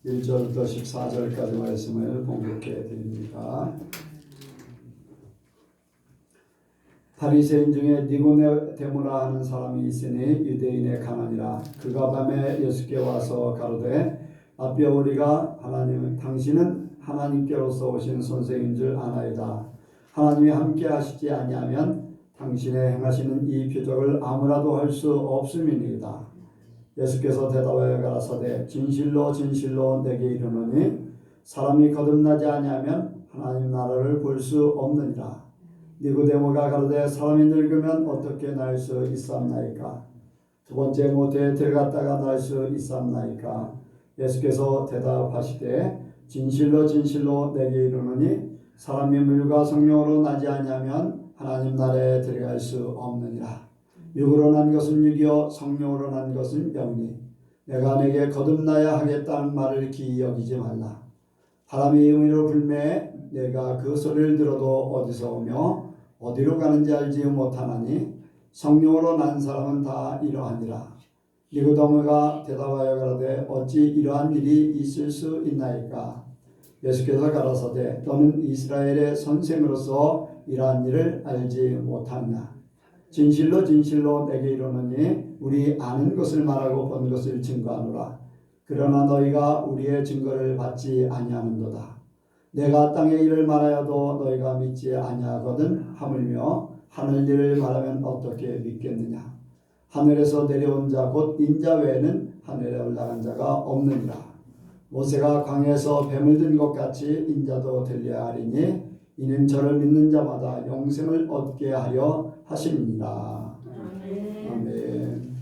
1절부터 14절까지 말씀을 봉독해 드립니다. 바리새인 중에 니고데모라 하는 사람이 있으니 유대인의 가난이라. 그가 밤에 예수께 와서 가로되 아비여, 우리가 당신은 하나님께로서 오신 선생인 줄 아나이다. 하나님이 함께 하시지 아니하면 당신의 행하시는 이 표적을 아무라도 할 수 없음이니이다. 예수께서 대답하여 가라사대 진실로 진실로 내게 이르노니 사람이 거듭나지 아니하면 하나님 나라를 볼 수 없느니라. 니고데모가 가로되 사람이 늙으면 어떻게 날 수 있사옵나이까? 두 번째 모태에 들어갔다가 날 수 있사옵나이까? 예수께서 대답하시되 진실로 진실로 내게 이르노니 사람이 물과 성령으로 나지 아니하면 하나님 나라에 들어갈 수 없느니라. 육으로 난 것은 육이요 성령으로 난 것은 영이니 내가 내게 거듭나야 하겠다는 말을 기이 여기지 말라. 바람이 의미로 불매에 내가 그 소리를 들어도 어디서 오며 어디로 가는지 알지 못하나니 성령으로 난 사람은 다 이러하니라. 니고데모가 대답하여 가로되 어찌 이러한 일이 있을 수 있나이까? 예수께서 가라사대 너는 이스라엘의 선생으로서 이러한 일을 알지 못하느냐? 진실로 진실로 내게 이르노니 우리 아는 것을 말하고 본 것을 증거하노라. 그러나 너희가 우리의 증거를 받지 아니하는도다. 내가 땅의 일을 말하여도 너희가 믿지 아니하거든 하물며 하늘 일을 말하면 어떻게 믿겠느냐? 하늘에서 내려온 자 곧 인자 외에는 하늘에 올라간 자가 없느니라. 모세가 광야에서 뱀을 든 것 같이 인자도 들려야 하리니 이는 저를 믿는 자마다 영생을 얻게 하려 하심이니라. 아멘.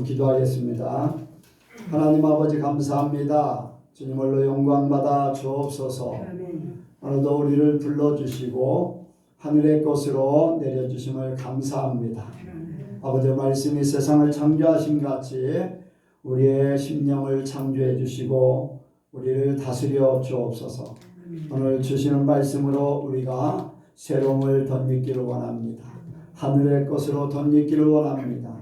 기도하겠습니다. 하나님 아버지 감사합니다. 주님을로 영광받아 주옵소서. 오늘도 우리를 불러주시고 하늘의 것으로 내려주심을 감사합니다. 아버지 말씀이 세상을 창조하신 같이 우리의 심령을 창조해 주시고 우리를 다스려 주옵소서. 오늘 주시는 말씀으로 우리가 새로움을 덧입기를 원합니다. 하늘의 것으로 덧입기를 원합니다.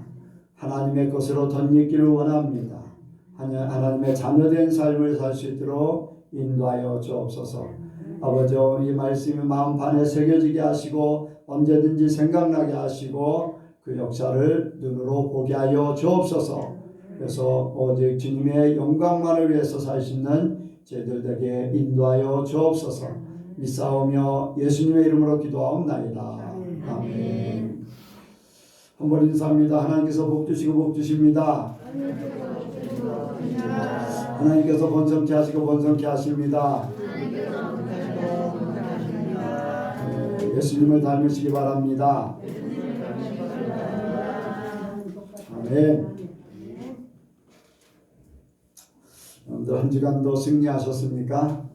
하나님의 것으로 덧입기를 원합니다. 하나님의 자녀된 삶을 살 수 있도록 인도하여 주옵소서. 아버지 이 말씀이 마음 판에 새겨지게 하시고 언제든지 생각나게 하시고 그 역사를 눈으로 보게 하여 주옵소서. 그래서 오직 주님의 영광만을 위해서 살 수 있는 저희들에게 인도하여 주옵소서. 믿사오며 예수님의 이름으로 기도하옵나이다. 아멘. 한번 인사합니다. 하나님께서 복 주시고 복 주십니다. 하나님께서 번성케 하시고 번성케 하십니다. 예수님을 닮으시기 바랍니다. 아멘. 여러분들 한 주간도 승리하셨습니까?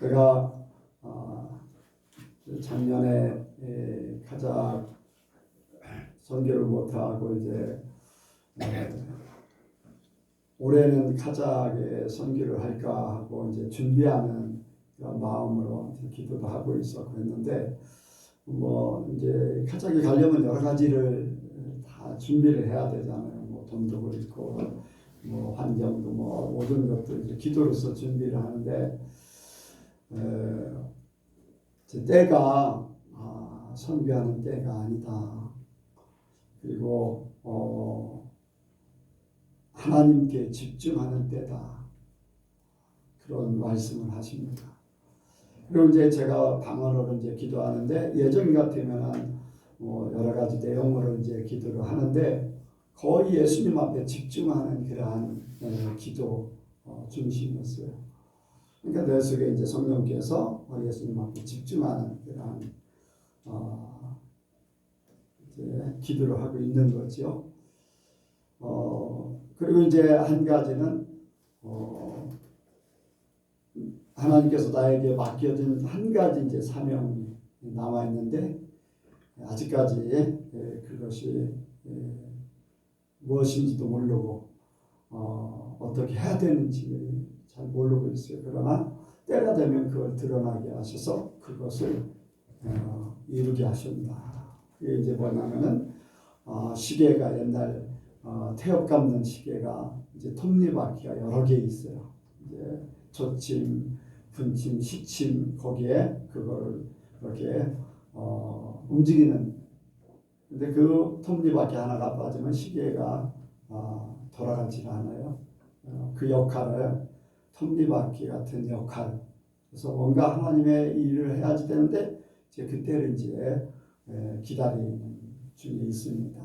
제가 작년에 가장 선교를 못하고 이제 올해는 카자흐에 선교를 할까 하고 이제 준비하는 그런 마음으로 기도도 하고 있었고 했는데 이제 카자흐에 가려면 여러 가지를 다 준비를 해야 되잖아요. 돈도 그렇고 환경도 모든 것들 이제 기도로서 준비를 하는데 제 때가 선교하는 때가 아니다. 그리고 하나님께 집중하는 때다. 그런 말씀을 하십니다. 그리고 이제 제가 방언으로 이제 기도하는데 예전 같으면은 여러 가지 내용으로 이제 기도를 하는데 거의 예수님 앞에 집중하는 그러한 기도 중심이었어요. 그러니까 내 속에 이제 성령께서 예수님 앞에 집중하는 그러한 이제 기도를 하고 있는 거죠. 그리고 이제 한 가지는 하나님께서 나에게 맡겨진 한 가지 이제 사명이 남아 있는데 아직까지 그것이 무엇인지도 모르고 어떻게 해야 되는지 잘 모르고 있어요. 그러나 때가 되면 그걸 드러나게 하셔서 그것을 이루게 하신다. 이게 이제 뭐냐면은 시계가 옛날 태엽 감는 시계가 이제 톱니바퀴가 여러 개 있어요. 이제 조침, 분침, 시침 거기에 그걸 이렇게 움직이는. 근데 그 톱니바퀴 하나가 빠지면 시계가 돌아가지 않아요. 그 역할을 톱니바퀴 같은 역할. 그래서 뭔가 하나님의 일을 해야지 되는데 이제 그때를 이제 기다리는 중에 있습니다.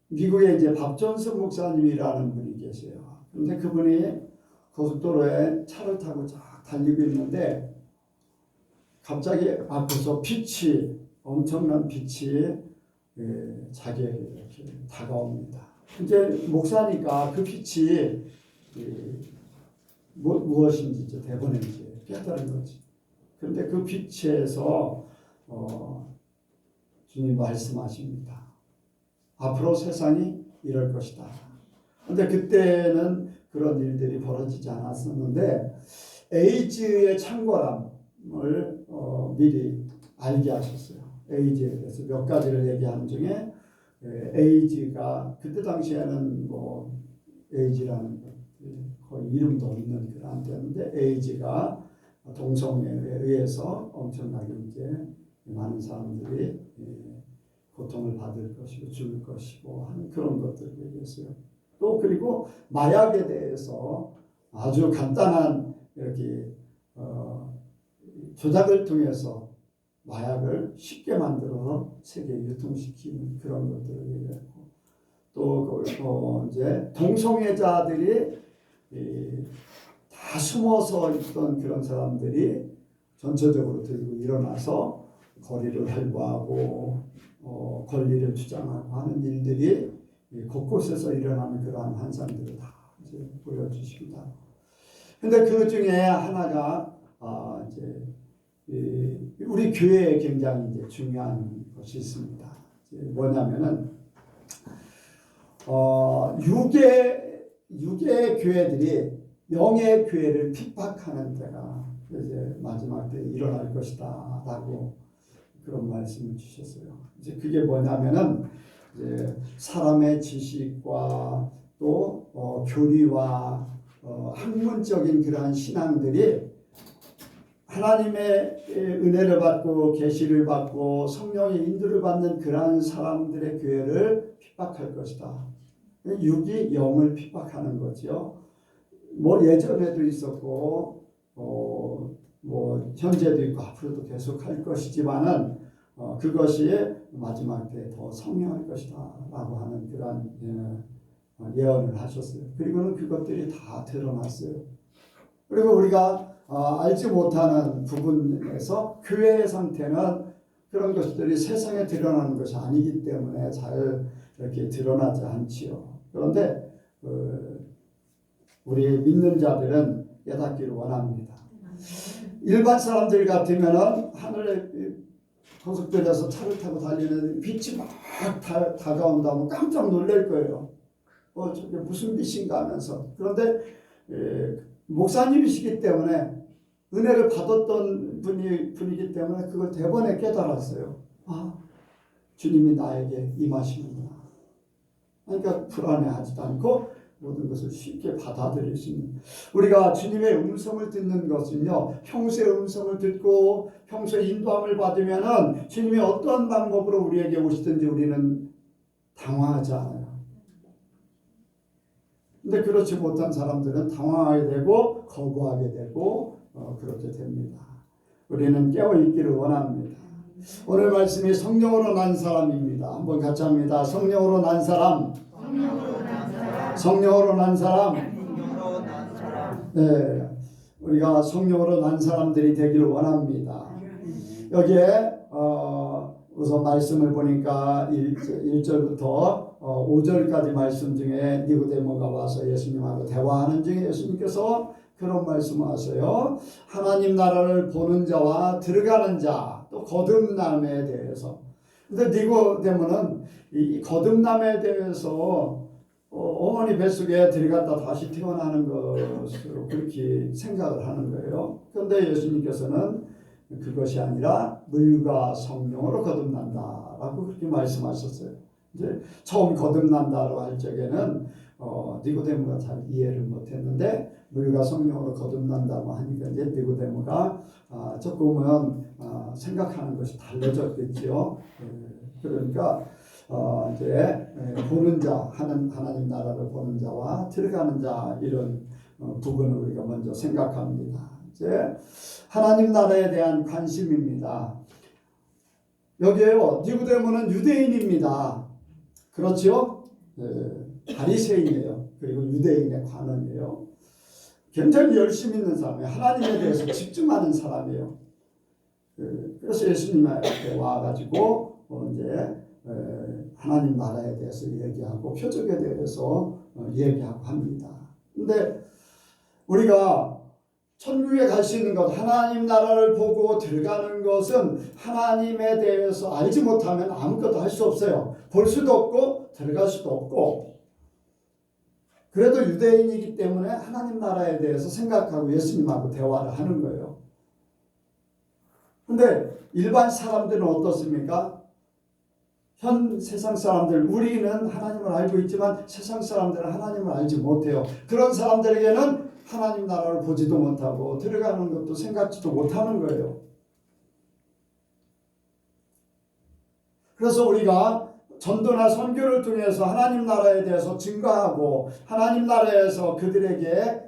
미국에 이제 박존슨 목사님이라는 분이 계세요. 그런데 그분이 고속도로에 차를 타고 쫙 달리고 있는데 갑자기 앞에서 엄청난 빛이 자기에게 이렇게 다가옵니다. 이제 목사니까 그 빛이 무엇인지 이제 대본인지 깨달은 거지. 그런데 그 빛에서 주님 말씀하십니다. 앞으로 세상이 이럴 것이다. 그런데 그때는 그런 일들이 벌어지지 않았었는데 에이즈의 창궐함을 미리 알게 하셨어요. 에이즈에 대해서 몇 가지를 얘기하는 중에 에이즈가 그때 당시에는 뭐 에이즈라는 거의 이름도 없는 그런 때였는데 에이즈가 동성애에 의해서 엄청나게 이제 많은 사람들이 고통을 받을 것이고 죽을 것이고 하는 그런 것들을 얘기했어요. 또 그리고 마약에 대해서 아주 간단한 이렇게 조작을 통해서 마약을 쉽게 만들어서 세계에 유통시키는 그런 것들을 얘기했고 또 이제 동성애자들이 다 숨어서 있던 그런 사람들이 전체적으로 들고 일어나서 거리를 활보하고 권리를 주장하고 하는 일들이 곳곳에서 일어나는 그러한 환상들을 다 이제 보여주십니다. 근데 그 중에 하나가 이제 우리 교회에 굉장히 이제 중요한 것이 있습니다. 뭐냐면은 육의 교회들이 영의 교회를 핍박하는 때가 이제 마지막 때 일어날 것이다라고 그런 말씀을 주셨어요. 이제 그게 뭐냐면은 이제 사람의 지식과 또 교리와 학문적인 그러한 신앙들이 하나님의 은혜를 받고 계시를 받고 성령의 인도를 받는 그러한 사람들의 교회를 핍박할 것이다. 육이 영을 핍박하는 거죠. 뭐 예전에도 있었고 뭐 현재도 있고 앞으로도 계속 할 것이지만은 그것이 마지막 때 더 성령할 것이다라고 하는 그러한 예언을 하셨어요. 그리고는 그것들이 다 드러났어요. 그리고 우리가 알지 못하는 부분에서 교회의 상태는 그런 것들이 세상에 드러나는 것이 아니기 때문에 잘 이렇게 드러나지 않지요. 그런데 우리 믿는 자들은 깨닫기를 원합니다. 일반 사람들 같으면은 하늘에 고속도로에서 차를 타고 달리는 빛이 막 다가온다면 깜짝 놀랄 거예요. 저게 무슨 빛인가 하면서. 그런데 목사님이시기 때문에 은혜를 받았던 분이기 때문에 그걸 대번에 깨달았어요. 주님이 나에게 임하시는구나. 그러니까 불안해하지도 않고 모든 것을 쉽게 받아들일 수 있는. 우리가 주님의 음성을 듣는 것은요, 평소의 음성을 듣고 평소의 인도함을 받으면은 주님이 어떠한 방법으로 우리에게 오시든지 우리는 당황하지 않아요. 근데 그렇지 못한 사람들은 당황하게 되고 거부하게 되고 그렇게 됩니다. 우리는 깨어있기를 원합니다. 오늘 말씀이 성령으로 난 사람입니다. 한번 같이 합니다. 성령으로 난 사람. 성령으로 난 사람. 네, 우리가 성령으로 난 사람들이 되기를 원합니다. 여기에 우선 말씀을 보니까 1절부터 5절까지 말씀 중에 니고데모가 와서 예수님하고 대화하는 중에 예수님께서 그런 말씀을 하세요. 하나님 나라를 보는 자와 들어가는 자, 또 거듭남에 대해서. 근데 니고데모는 이 거듭남에 대해서 어머니 뱃속에 들어갔다 다시 태어나는 것으로 그렇게 생각을 하는 거예요. 그런데 예수님께서는 그것이 아니라 물과 성령으로 거듭난다라고 그렇게 말씀하셨어요. 이제 처음 거듭난다고 할 적에는 니고데모가 잘 이해를 못했는데 물과 성령으로 거듭난다고 하니까 이제 니고데모가 조금은 생각하는 것이 달라졌겠지요. 그러니까 이제 보는 자, 하나님 나라를 보는 자와 들어가는 자 이런 부분을 우리가 먼저 생각합니다. 이제 하나님 나라에 대한 관심입니다. 여기에요. 니고데모는 유대인입니다. 그렇죠? 바리새인이에요. 그리고 유대인의 관원이에요. 굉장히 열심히 있는 사람이에요. 하나님에 대해서 집중하는 사람이에요. 그래서 예수님 앞에 와가지고 이제 하나님 나라에 대해서 얘기하고 표적에 대해서 얘기하고 합니다. 근데 우리가 천국에 갈 수 있는 것, 하나님 나라를 보고 들어가는 것은 하나님에 대해서 알지 못하면 아무것도 할 수 없어요. 볼 수도 없고 들어갈 수도 없고. 그래도 유대인이기 때문에 하나님 나라에 대해서 생각하고 예수님하고 대화를 하는 거예요. 근데 일반 사람들은 어떻습니까? 현 세상 사람들, 우리는 하나님을 알고 있지만 세상 사람들은 하나님을 알지 못해요. 그런 사람들에게는 하나님 나라를 보지도 못하고 들어가는 것도 생각지도 못하는 거예요. 그래서 우리가 전도나 선교를 통해서 하나님 나라에 대해서 증거하고 하나님 나라에서 그들에게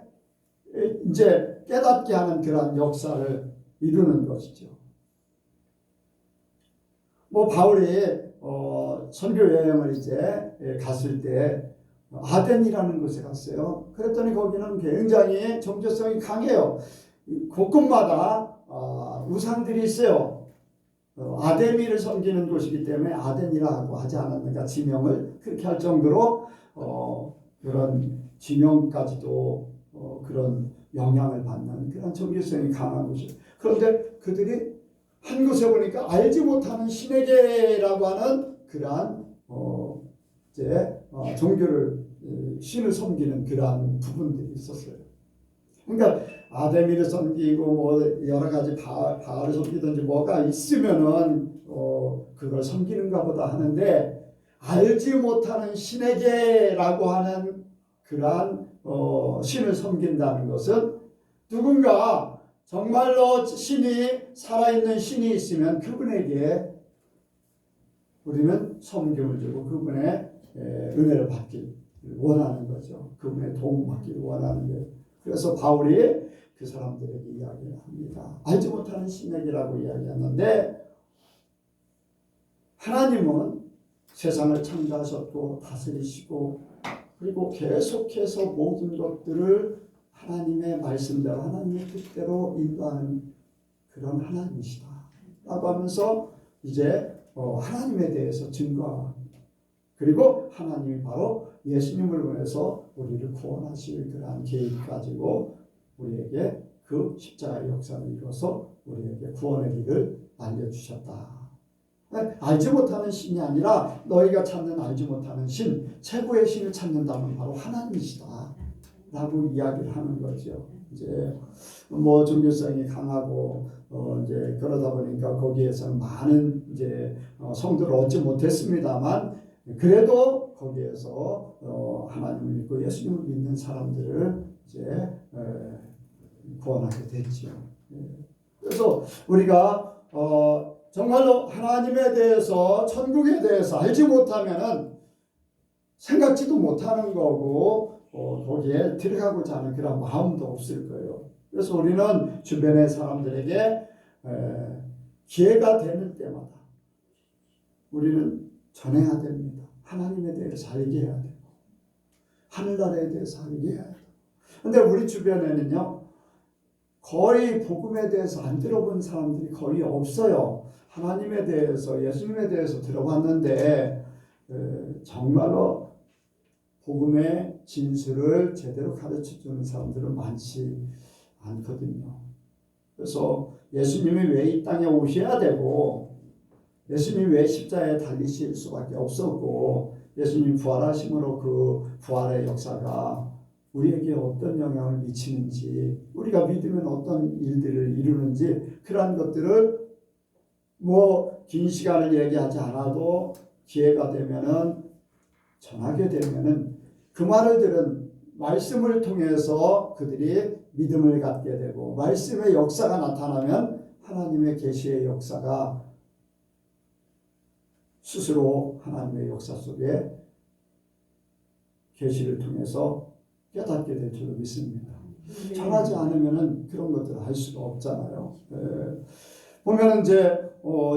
이제 깨닫게 하는 그런 역사를 이루는 것이죠. 바울이 선교 여행을 이제 갔을 때 아덴이라는 곳에 갔어요. 그랬더니 거기는 굉장히 종교성이 강해요. 곳곳마다 우상들이 있어요. 아데미를 섬기는 곳이기 때문에 아덴이라고 하지 않았는가 지명을 그렇게 할 정도로 그런 지명까지도 그런 영향을 받는 그런 종교성이 강한 곳이에요. 그런데 그들이 한 곳에 보니까 알지 못하는 신에게라고 하는 그러한 이제 종교를 신을 섬기는 그러한 부분들이 있었어요. 그러니까 아데미를 섬기고 여러 가지 바알을 섬기든지 뭐가 있으면은 그걸 섬기는가 보다 하는데 알지 못하는 신에게라고 하는 그러한 신을 섬긴다는 것은 누군가 정말로 신이 살아있는 신이 있으면 그분에게 우리는 섬김을 주고 그분의 은혜를 받길 원하는 거죠. 그분의 도움을 받기를 원하는 거예요. 그래서 바울이 그 사람들에게 이야기를 합니다. 알지 못하는 신에게라고 이야기하는데 하나님은 세상을 창조하셨고 다스리시고 그리고 계속해서 모든 것들을 하나님의 말씀대로 하나님의 뜻대로 인도하는 그런 하나님이시다 라고 하면서 이제 하나님에 대해서 증거합니다. 그리고 하나님이 바로 예수님을 보내서 우리를 구원하실 그러한 계획 가지고 우리에게 그 십자가의 역사를 이뤄서 우리에게 구원의 길을 알려주셨다. 알지 못하는 신이 아니라 너희가 찾는 알지 못하는 신, 최고의 신을 찾는다면 바로 하나님이시다 라고 이야기를 하는 거죠. 이제 종교성이 강하고 이제 그러다 보니까 거기에서 많은 이제 성도를 얻지 못했습니다만 그래도 거기에서 하나님을 믿고 예수님을 믿는 사람들을 이제 구원하게 됐죠. 그래서 우리가 정말로 하나님에 대해서 천국에 대해서 알지 못하면은 생각지도 못하는 거고 거기에 들어가고자 하는 그런 마음도 없을 거예요. 그래서 우리는 주변의 사람들에게 기회가 되는 때마다 우리는 전해야 됩니다. 하나님에 대해서 알게 해야 되고 하늘나라에 대해서 알게 해야 돼요. 그런데 우리 주변에는요 거의 복음에 대해서 안 들어본 사람들이 거의 없어요. 하나님에 대해서 예수님에 대해서 들어봤는데 정말로 복음의 진술을 제대로 가르쳐주는 사람들은 많지 않거든요. 그래서 예수님이 왜 이 땅에 오셔야 되고 예수님이 왜 십자가에 달리실 수밖에 없었고 예수님이 부활하심으로 그 부활의 역사가 우리에게 어떤 영향을 미치는지, 우리가 믿으면 어떤 일들을 이루는지, 그러한 것들을 긴 시간을 얘기하지 않아도 기회가 되면은 전하게 되면은 그 말을 들은 말씀을 통해서 그들이 믿음을 갖게 되고, 말씀의 역사가 나타나면 하나님의 계시의 역사가 스스로 하나님의 역사 속에 계시를 통해서 깨닫게 될 줄로 믿습니다. 전하지 않으면은 그런 것들을 할 수가 없잖아요. 보면은 이제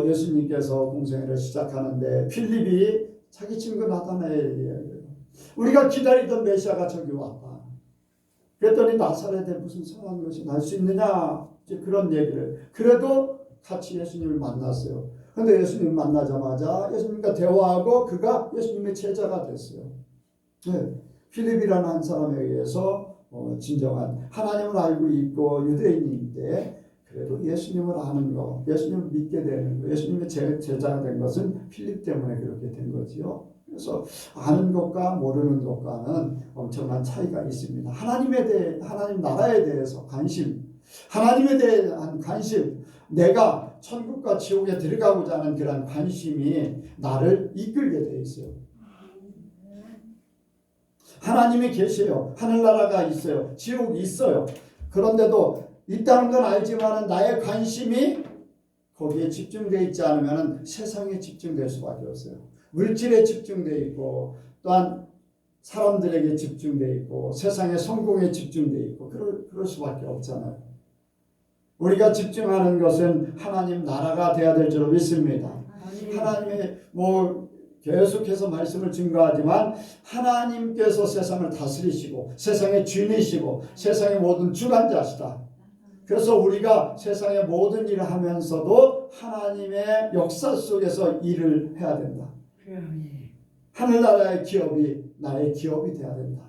예수님께서 공생애를 시작하는데 필립이 자기 친구 나타나엘에게 이야기해요. 우리가 기다리던 메시아가 저기 왔다. 그랬더니 나사렛에 무슨 선한 것이 날 수 있느냐, 이제 그런 얘기를. 그래도 같이 예수님을 만났어요. 그런데 예수님 만나자마자 예수님과 대화하고 그가 예수님의 제자가 됐어요. 네. 필립이라는 한 사람에 의해서 진정한 하나님을 알고 있고 유대인인데 그래도 예수님을 아는 거, 예수님을 믿게 되는 거, 예수님의 제자가 된 것은 필립 때문에 그렇게 된 거지요. 그래서 아는 것과 모르는 것과는 엄청난 차이가 있습니다. 하나님 나라에 대해서 관심, 하나님에 대한 관심, 내가 천국과 지옥에 들어가고자 하는 그런 관심이 나를 이끌게 돼 있어요. 하나님이 계세요. 하늘나라가 있어요. 지옥이 있어요. 그런데도 있다는 건 알지만 나의 관심이 거기에 집중되어 있지 않으면 세상에 집중될 수밖에 없어요. 물질에 집중되어 있고 또한 사람들에게 집중되어 있고 세상의 성공에 집중되어 있고 그럴 수밖에 없잖아요. 우리가 집중하는 것은 하나님 나라가 되어야 될 줄 믿습니다. 하나님의 계속해서 말씀을 증거하지만 하나님께서 세상을 다스리시고 세상의 주인이시고 세상의 모든 주관자시다. 그래서 우리가 세상의 모든 일을 하면서도 하나님의 역사 속에서 일을 해야 된다. 하늘나라의 기업이 나의 기업이 돼야 된다.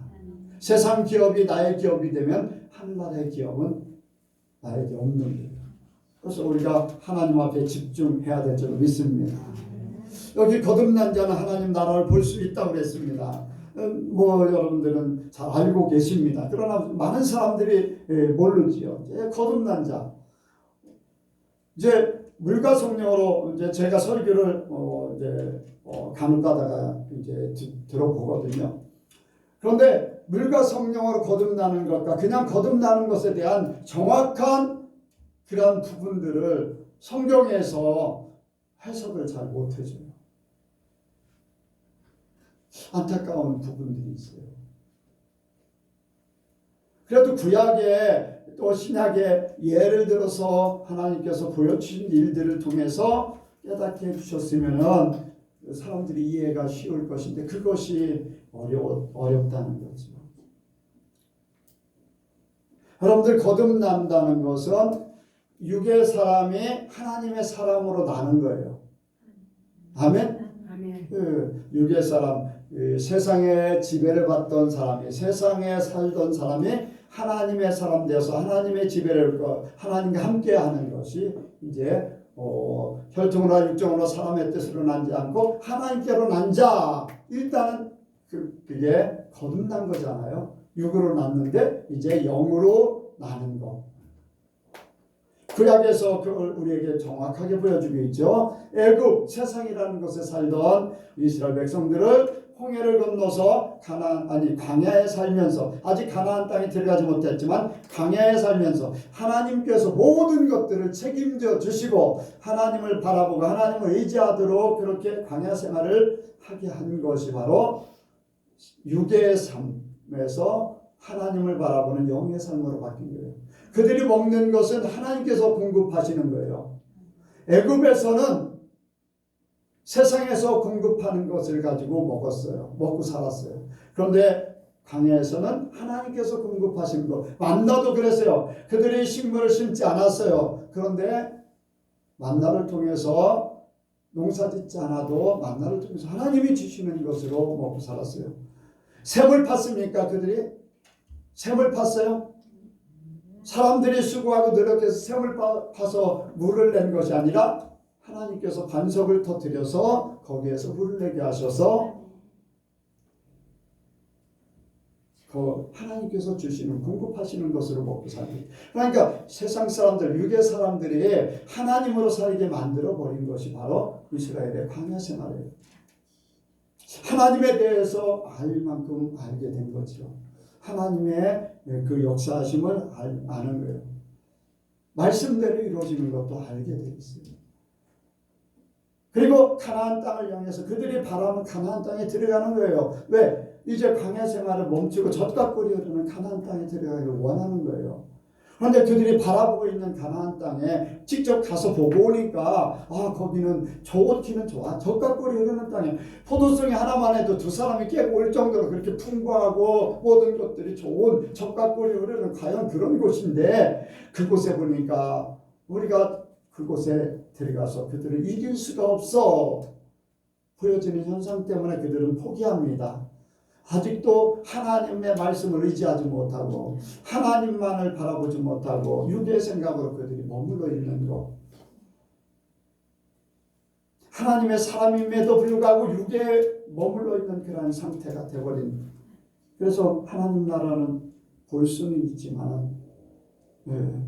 세상 기업이 나의 기업이 되면 하늘나라의 기업은 나에게 없는 거예요. 그래서 우리가 하나님 앞에 집중해야 될 줄 믿습니다. 여기 거듭난 자는 하나님 나라를 볼 수 있다고 그랬습니다. 여러분들은 잘 알고 계십니다. 그러나 많은 사람들이 모르지요. 거듭난 자. 이제 물과 성령으로 이제 제가 설교를 간혹 가다가 이제 들어보거든요. 그런데 물과 성령으로 거듭나는 것과 그냥 거듭나는 것에 대한 정확한 그런 부분들을 성경에서 해석을 잘 못해줘요. 안타까운 부분들이 있어요. 그래도 구약에 또 신약에 예를 들어서 하나님께서 보여주신 일들을 통해서 깨닫게 해주셨으면 사람들이 이해가 쉬울 것인데 그것이 어렵다는 거죠. 여러분들 거듭난다는 것은 육의 사람이 하나님의 사람으로 나는 거예요. 아멘? 육의 사람, 세상에 지배를 받던 사람이 세상에 살던 사람이 하나님의 사람 되어서 하나님의 지배를 하나님과 함께하는 것이 이제 혈통으로 육정으로 사람의 뜻으로 난지 않고 하나님께로 난 자. 일단은 그게 거듭난 거잖아요. 육으로 났는데 이제 영으로 나는 것. 구약에서 그걸 우리에게 정확하게 보여주고 있죠. 애굽 세상이라는 곳에 살던 이스라엘 백성들을 홍해를 건너서 광야에 살면서 아직 가나안 땅에 들어가지 못했지만 광야에 살면서 하나님께서 모든 것들을 책임져 주시고 하나님을 바라보고 하나님을 의지하도록 그렇게 광야 생활을 하게 한 것이 바로 육의 삶에서 하나님을 바라보는 영의 삶으로 바뀐 거예요. 그들이 먹는 것은 하나님께서 공급하시는 거예요. 애굽에서는 세상에서 공급하는 것을 가지고 먹고 살았어요. 그런데 광야에서는 하나님께서 공급하신 것. 만나도 그랬어요. 그들이 식물을 심지 않았어요. 그런데 만나를 통해서 농사짓지 않아도 만나를 통해서 하나님이 주시는 것으로 먹고 살았어요. 샘을 팠습니까? 그들이? 샘을 팠어요? 사람들이 수고하고 노력해서 샘을 파서 물을 낸 것이 아니라 하나님께서 반석을 터뜨려서 거기에서 물을 내게 하셔서 하나님께서 주시는 공급하시는 것으로 먹고 살기. 그러니까 세상 사람들, 유괴 사람들이 하나님으로 살게 만들어 버린 것이 바로 이스라엘의 광야 생활이에요. 하나님에 대해서 알 만큼 알게 된 거죠. 하나님의 그 역사하심을 아는 거예요. 말씀대로 이루어지는 것도 알게 돼 있어요. 그리고 가나안 땅을 향해서 그들이 바라는 가나안 땅에 들어가는 거예요. 왜? 이제 광야 생활을 멈추고 젖과 꿀이 흐르는 가나안 땅에 들어가기를 원하는 거예요. 그런데 그들이 바라보고 있는 가나안 땅에 직접 가서 보고 오니까 거기는 좋기는 좋아. 젖과 꿀이 흐르는 땅에 포도송이 하나만 해도 두 사람이 깨고 올 정도로 그렇게 풍부하고 모든 것들이 좋은 젖과 꿀이 흐르는 과연 그런 곳인데 그곳에 보니까 우리가 그곳에 들어가서 그들을 이길 수가 없어. 보여지는 현상 때문에 그들은 포기합니다. 아직도 하나님의 말씀을 의지하지 못하고 하나님만을 바라보지 못하고 유대의 생각으로 그들이 머물러 있는 것. 하나님의 사람임에도 불구하고 유대에 머물러 있는 그런 상태가 되어버린. 그래서 하나님 나라는 볼 수는 있지만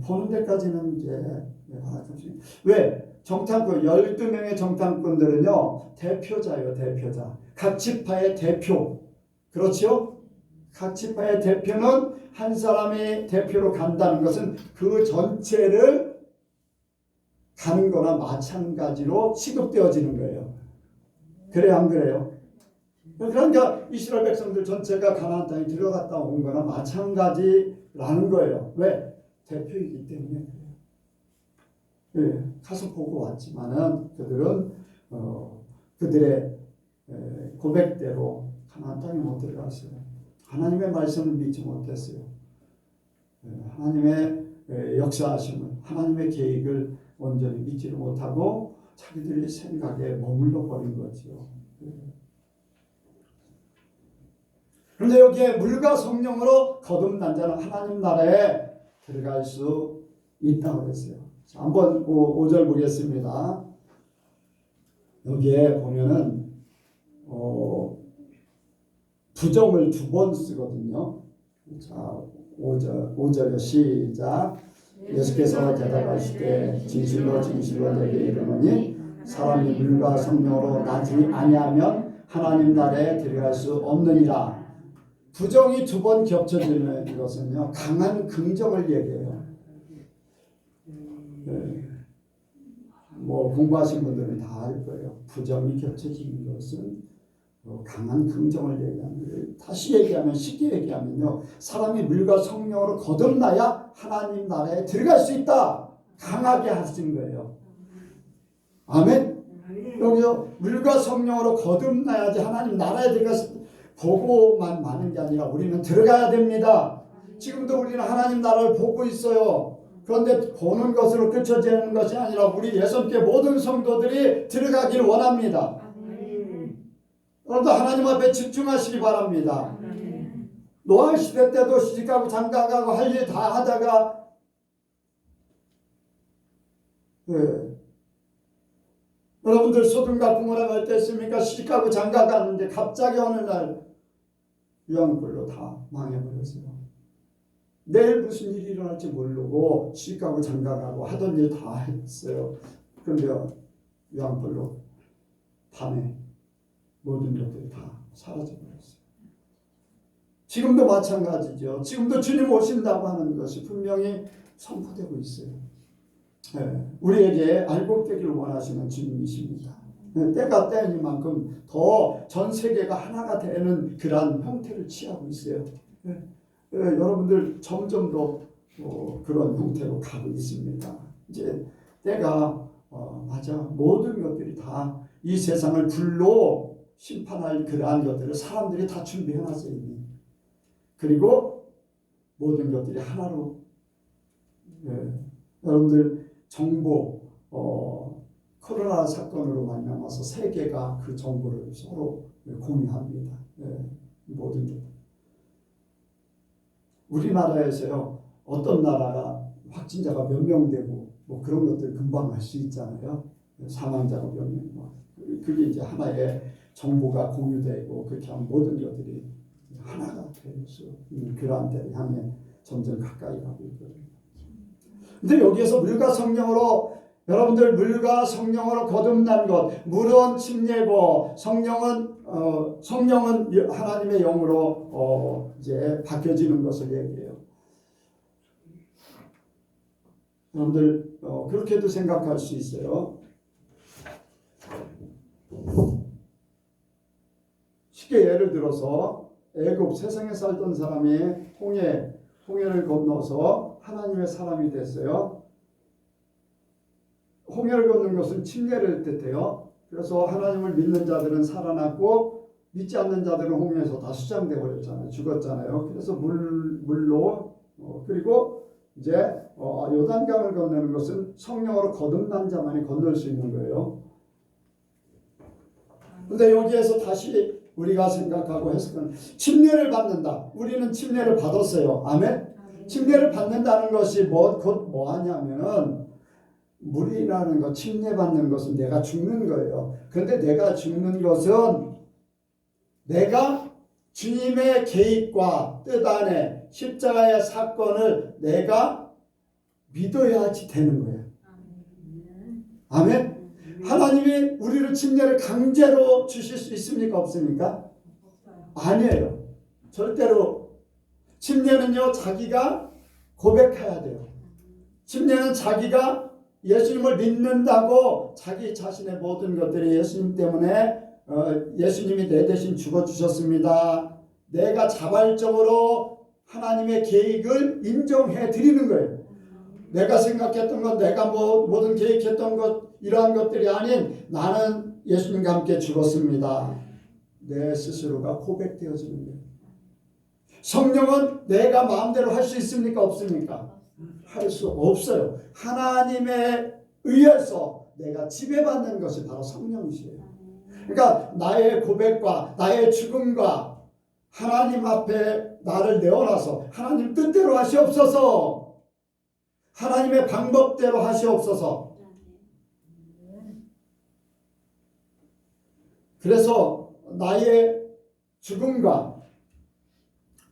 보는 데까지는 이제 왜? 정탐꾼 12명의 정탐꾼들은요 대표자예요. 대표자. 각 지파의 대표. 그렇죠? 각 지파의 대표는 한 사람이 대표로 간다는 것은 그 전체를 가는 거나 마찬가지로 취급되어지는 거예요. 그래요, 안 그래요? 그러니까 이스라엘 백성들 전체가 가나안 땅에 들어갔다 온 거나 마찬가지라는 거예요. 왜? 대표이기 때문에 그래요. 가서 보고 왔지만은 그들은 그들의 고백대로 가나안 땅에 못 들어갔어요. 하나님의 말씀을 믿지 못했어요. 하나님의 역사하심을, 하나님의 계획을 온전히 믿지를 못하고 자기들의 생각에 머물러 버린 거죠. 그런데 여기에 물과 성령으로 거듭난 자는 하나님 나라에 들어갈 수 있다고 했어요. 자, 한번 5절 보겠습니다. 여기에 보면은 부정을 2번 쓰거든요. 자, 5절 시작. 예수께서 대답하시되 진실로 진실로 내게 이르노니 사람이 물과 성령으로 나지 아니하면 하나님 나라에 들어갈 수 없느니라. 부정이 2번 겹쳐지는 이것은요 강한 긍정을 얘기해요. 뭐 공부하신 분들은 다 알 거예요. 부정이 겹쳐지는 것은 강한 긍정을 얘기하는 거예요. 다시 얘기하면 쉽게 얘기하면요 사람이 물과 성령으로 거듭나야 하나님 나라에 들어갈 수 있다. 강하게 하신 거예요. 아멘. 여기서 물과 성령으로 거듭나야지 하나님 나라에 들어가서 보고만 마는 게 아니라 우리는 들어가야 됩니다. 지금도 우리는 하나님 나라를 보고 있어요. 그런데 보는 것으로 그쳐지는 것이 아니라 우리 예수님께 모든 성도들이 들어가기를 원합니다. 오늘도 하나님 앞에 집중하시기 바랍니다. 노아 시대 때도 시집가고 장가가고 할 일 다 하다가 여러분들 소돔과 고모라 갈 때 했습니까? 시집가고 장가가는데 갑자기 어느 날 유황불로 다 망해버렸어요. 내일 무슨 일이 일어날지 모르고 시집가고 장가가고 하던 일 다 했어요. 그런데 유황불로 밤에 모든 것들이 다 사라져버렸어요. 지금도 마찬가지죠. 지금도 주님 오신다고 하는 것이 분명히 선포되고 있어요. 우리에게 알곡되기를 원하시는 주님이십니다. 때가 때이만큼 더 전 세계가 하나가 되는 그러한 형태를 취하고 있어요. 여러분들 점점 더 그런 형태로 가고 있습니다. 이제 때가 맞아 모든 것들이 다 이 세상을 불로 심판할 그러한 것들을 사람들이 다 준비해놨어요. 이미. 그리고 모든 것들이 하나로 여러분들 정보 코로나 사건으로 만나서 세계가 그 정보를 서로 공유합니다. 모든 것. 우리나라에서요 어떤 나라가 확진자가 몇 명 되고 뭐 그런 것들 금방 알 수 있잖아요. 사망자가 몇 명. 그게 이제 하나의 정보가 공유되고 그렇게 하면 모든 것들이 하나가 될 수 있는 그러한 때를 향해 점점 가까이 가고 있거든요. 근데 여기에서 물과 성령으로 여러분들 물과 성령으로 거듭난 것, 물은 침례고 성령은 하나님의 영으로 이제 바뀌어지는 것을 얘기해요. 여러분들 그렇게도 생각할 수 있어요. 쉽게 예를 들어서 애굽 세상에 살던 사람이 홍해를 건너서 하나님의 사람이 됐어요. 홍해를 걷는 것은 침례를 뜻해요. 그래서 하나님을 믿는 자들은 살아났고 믿지 않는 자들은 홍해에서 다 수장돼 버렸잖아요. 죽었잖아요. 그래서 물로 그리고 이제 요단강을 건너는 것은 성령으로 거듭난 자만이 건널 수 있는 거예요. 근데 여기에서 다시 우리가 생각하고 해석은 침례를 받는다. 우리는 침례를 받았어요. 아멘? 침례를 받는다는 것이 곧 뭐하냐면은 물이라는 것, 침례받는 것은 내가 죽는 거예요. 그런데 내가 죽는 것은 내가 주님의 계획과 뜻 안에 십자가의 사건을 내가 믿어야지 되는 거예요. 아멘? 하나님이 우리를 침례를 강제로 주실 수 있습니까? 없습니까? 아니에요. 절대로. 침례는요, 자기가 고백해야 돼요. 침례는 자기가 예수님을 믿는다고 자기 자신의 모든 것들이 예수님 때문에 예수님이 내 대신 죽어주셨습니다. 내가 자발적으로 하나님의 계획을 인정해 드리는 거예요. 내가 생각했던 것, 내가 모든 계획했던 것, 이러한 것들이 아닌 나는 예수님과 함께 죽었습니다. 내 스스로가 고백되어지는 거예요. 성령은 내가 마음대로 할 수 있습니까? 없습니까? 할 수 없어요. 하나님에 의해서 내가 지배받는 것이 바로 성령이시에요. 그러니까 나의 고백과 나의 죽음과 하나님 앞에 나를 내어놔서 하나님 뜻대로 하시옵소서, 하나님의 방법대로 하시옵소서. 그래서 나의 죽음과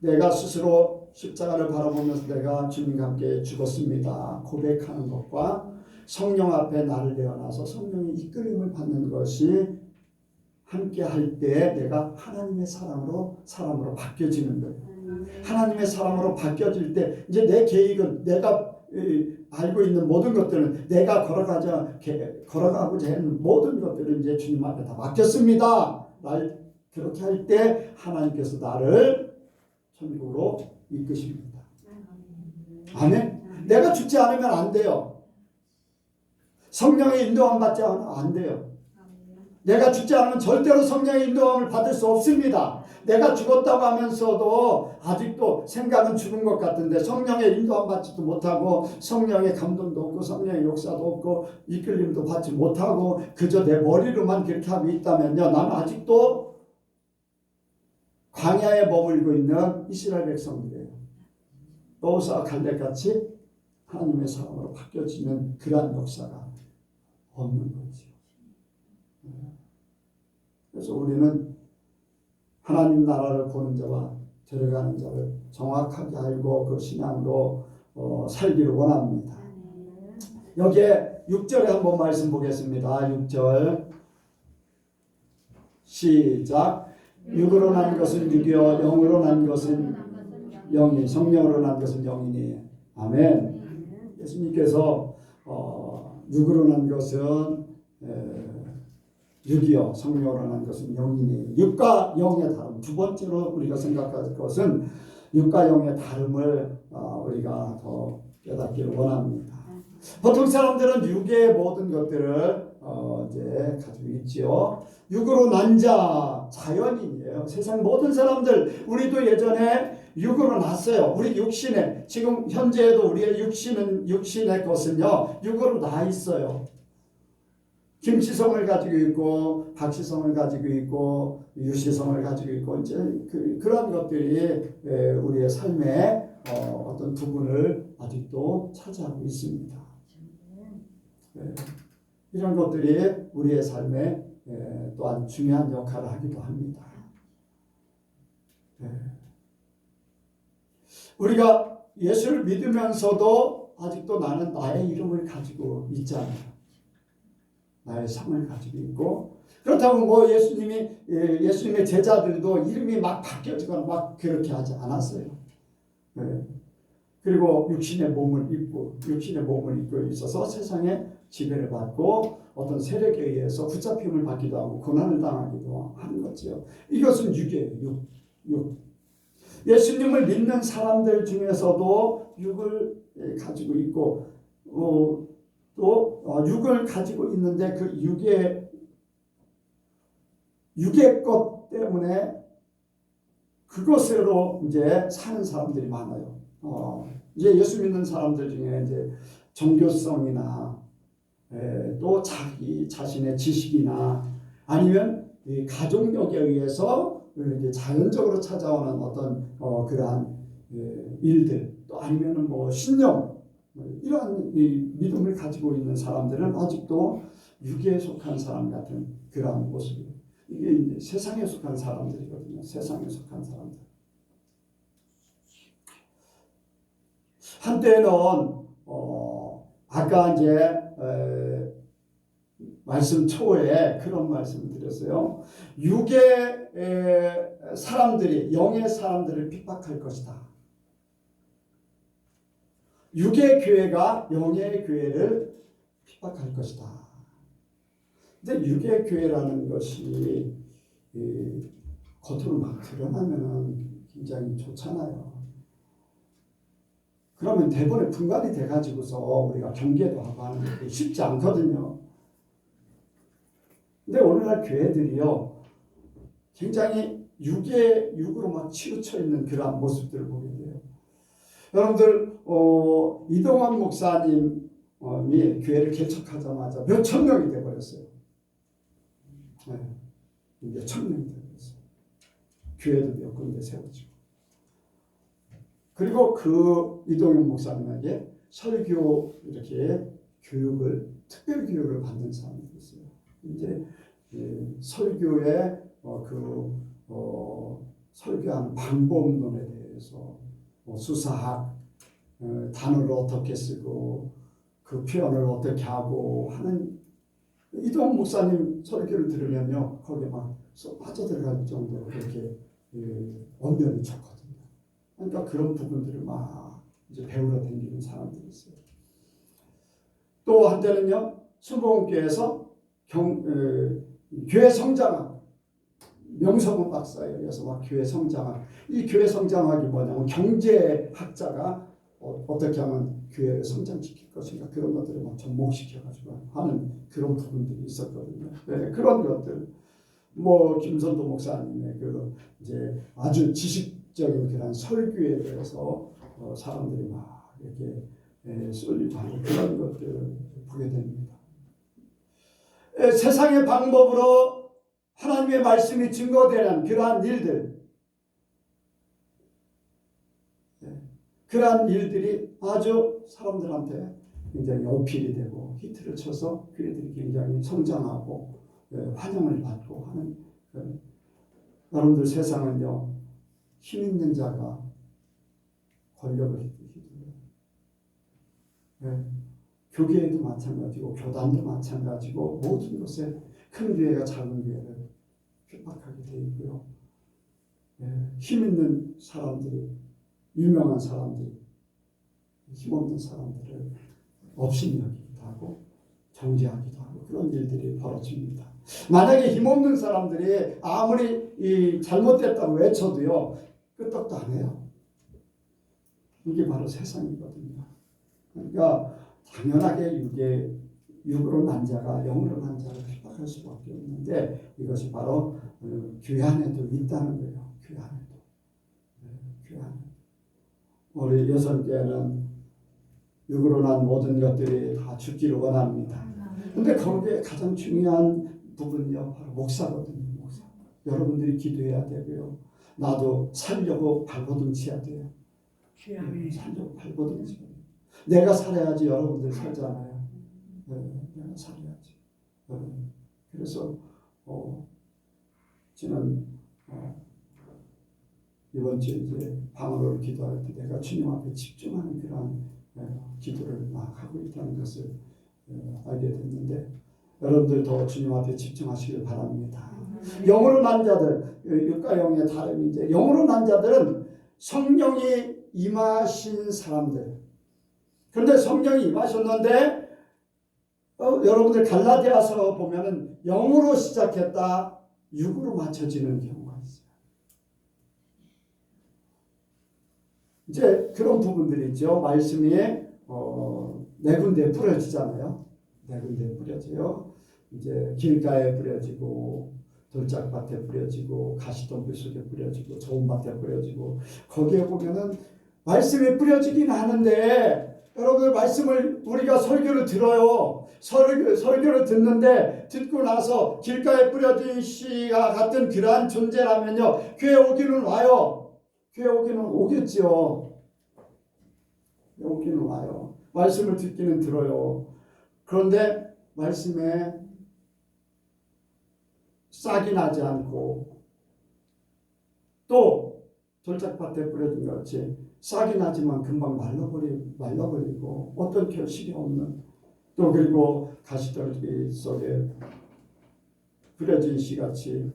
내가 스스로 십자가를 바라보면서 내가 주님과 함께 죽었습니다 고백하는 것과 성령 앞에 나를 내어놔서 성령의 이끌림을 받는 것이 함께 할 때 내가 하나님의 사람으로 바뀌어지는 거예요. 하나님의 사람으로 바뀌어질 때 이제 내 계획은 내가 알고 있는 모든 것들은 내가 걸어가고자 하는 모든 것들은 이제 주님 앞에 다 맡겼습니다. 그렇게 할 때 하나님께서 나를 천국으로 이끄십니다. 아멘. 내가 죽지 않으면 안 돼요. 성령의 인도함 받지 않으면 안 돼요. 내가 죽지 않으면 절대로 성령의 인도함을 받을 수 없습니다. 내가 죽었다고 하면서도 아직도 생각은 죽은 것 같은데 성령의 인도함 받지도 못하고 성령의 감동도 없고 성령의 역사도 없고 이끌림도 받지 못하고 그저 내 머리로만 그렇게 하고 있다면요, 나는 아직도 광야에 머물고 있는 이스라엘 백성들이에요. 여호수아 갈렙같이 하나님의 사람으로 바뀌어지는 그러한 역사가 없는 거죠. 그래서 우리는 하나님 나라를 보는 자와 들어가는 자를 정확하게 알고 그 신앙으로 살기를 원합니다. 여기에 6절에 한번 말씀 보겠습니다. 6절 시작. 육으로 난 것은 육이요 영으로 난 것은 영이, 성령으로 난 것은 영이니. 아멘. 예수님께서 육으로 난 것은 육이요 성령으로 난 것은 영이니. 육과 영의 다름. 두 번째로 우리가 생각할 것은 육과 영의 다름을 우리가 더 깨닫기를 원합니다. 보통 사람들은 육의 모든 것들을 이제 가지고 있지요. 육으로 난 자, 자연인이에요. 세상 모든 사람들, 우리도 예전에 육으로 났어요. 우리 육신에, 지금 현재에도 우리의 육신의 것은요, 육으로 나 있어요. 김씨성을 가지고 있고, 박씨성을 가지고 있고, 유씨성을 가지고 있고, 이제 그런 것들이 우리의 삶에 어떤 부분을 아직도 차지하고 있습니다. 이런 것들이 우리의 삶에 또한 중요한 역할을 하기도 합니다. 네. 우리가 예수를 믿으면서도 아직도 나는 나의 이름을 가지고 있잖아요. 나의 상을 가지고 있고, 그렇다고 뭐 예수님의 제자들도 이름이 막 바뀌어지거나 막 그렇게 하지 않았어요. 네. 그리고 육신의 몸을 입고 있어서 세상에 지배를 받고 어떤 세력에 의해서 붙잡힘을 받기도 하고 고난을 당하기도 하는 거죠. 이것은 육이에요. 육. 예수님을 믿는 사람들 중에서도 육을 가지고 있고 또 육을 가지고 있는데 그 육의 것 때문에 그것으로 이제 사는 사람들이 많아요. 이제 예수 믿는 사람들 중에 이제 종교성이나 또 자기 자신의 지식이나 아니면 이 가족력에 의해서 이렇게 자연적으로 찾아오는 어떤 그러한 일들, 또 아니면은 뭐 신념, 이러한 이 믿음을 가지고 있는 사람들은 아직도 육에 속한 사람 같은 그러한 모습이에요. 이게 이제 세상에 속한 사람들이거든요. 세상에 속한 사람들. 한때는 아까 이제 말씀 초에 그런 말씀을 드렸어요. 육의 사람들이 영의 사람들을 핍박할 것이다. 육의 교회가 영의 교회를 핍박할 것이다. 근데 육의 교회라는 것이 겉으로 막 드러나면은 굉장히 좋잖아요. 그러면 대본에 분간이 돼가지고서 우리가 경계도 하고 하는 게 쉽지 않거든요. 근데 오늘날 교회들이요, 굉장히 육으로 막 치우쳐 있는 그러한 모습들을 보게 돼요. 여러분들, 이동환 목사님이 교회를 개척하자마자 몇천 명이 돼버렸어요. 네, 몇천 명이 돼버렸어요. 교회도 몇 군데 세워지고. 그리고 그 이동현 목사님에게 설교 이렇게 특별 교육을 받는 사람들이 있어요. 이제 설교의 설교하는 방법론에 대해서 수사학, 단어를 어떻게 쓰고 그 표현을 어떻게 하고 하는 이동현 목사님 설교를 들으면요, 거기에 막 빠져들어갈 정도로 그렇게 언변이 좋거든요. 그러니까 그런 부분들을 막 이제 배우러 다니는 사람들이 있어요. 또 한때는요, 순복음교회에서 교회 성장학, 명성은 박사에 의해서 막 교회 성장학, 이 교회 성장학이 뭐냐면 경제학자가 어떻게 하면 교회를 성장시킬 것인가, 그런 것들을 막 접목시켜가지고 하는 그런 부분들이 있었거든요. 네, 그런 것들, 뭐 김선도 목사님의 이제 아주 지식적인 그런 설교에 대해서 사람들이 막 이렇게 쏠리고 하는 그런 것들을 보게 됩니다. 세상의 방법으로 하나님의 말씀이 증거되는 그러한 일들, 그러한 일들이 아주 사람들한테 굉장히 어필이 되고 히트를 쳐서 그들이 굉장히 성장하고 환영을 받고 하는 여러분들 세상은요, 힘 있는 자가 권력을 휘둘러요. 교계에도 마찬가지고 교단도 마찬가지고 모든 곳에 큰 교회가 작은 교회를 핍박하게 되어 있고요. 힘 있는 사람들이, 유명한 사람들이 힘없는 사람들을 업신여기기도 하고 정죄하기도 하고 그런 일들이 벌어집니다. 만약에 힘없는 사람들이 아무리 잘못됐다고 외쳐도요, 끄떡도 안 해요. 이게 바로 세상이거든요. 그러니까 당연하게 육으로 난 자가 영으로 난 자를 핍박할 수밖에 없는데 이것이 바로 교회 안에도 있다는 거예요. 교회 안에도. 교회 안에도. 우리 여성교회는 육으로 난 모든 것들이 다 죽기를 원합니다. 근데 거기에 가장 중요한 부분이요, 바로 목사거든요. 목사. 여러분들이 기도해야 되고요. 나도 살려고 발버둥쳐야 돼요. 살려고 발버둥쳐야 돼요. 내가 살아야지 여러분들 살잖아요. 내가 살아야지. 그래서 저는 이번 주에 이제 방으로 기도할 때 내가 주님 앞에 집중하는 그런 기도를 막 하고 있다는 것을 알게 됐는데 여러분들 더 주님 앞에 집중하시길 바랍니다. 영으로 난 자들, 육과 영의 다름인데 영으로 난 자들은 성령이 임하신 사람들. 그런데 성령이 임하셨는데 여러분들 갈라디아서 보면은 영으로 시작했다 육으로 맞춰지는 경우가 있어요. 이제 그런 부분들이 있죠. 말씀이 네 군데 뿌려지잖아요. 네 군데 뿌려져요. 이제 길가에 뿌려지고 돌짝밭에 뿌려지고 가시덤불 속에 뿌려지고 좋은 밭에 뿌려지고 거기에 보면은 말씀이 뿌려지긴 하는데 여러분들 말씀을 우리가 설교를 들어요. 설교를 듣는데 듣고 나서 길가에 뿌려진 씨가 같은 그러한 존재라면요. 교회 오기는 와요. 교회 오기는 오겠죠. 오기는 와요. 말씀을 듣기는 들어요. 그런데 말씀에 싹이 나지 않고 또 돌짝밭에 뿌려진 것 같이 싹이 나지만 금방 말라버리고 어떤 결실이 없는 또 그리고 가시떨기 속에 뿌려진 씨같이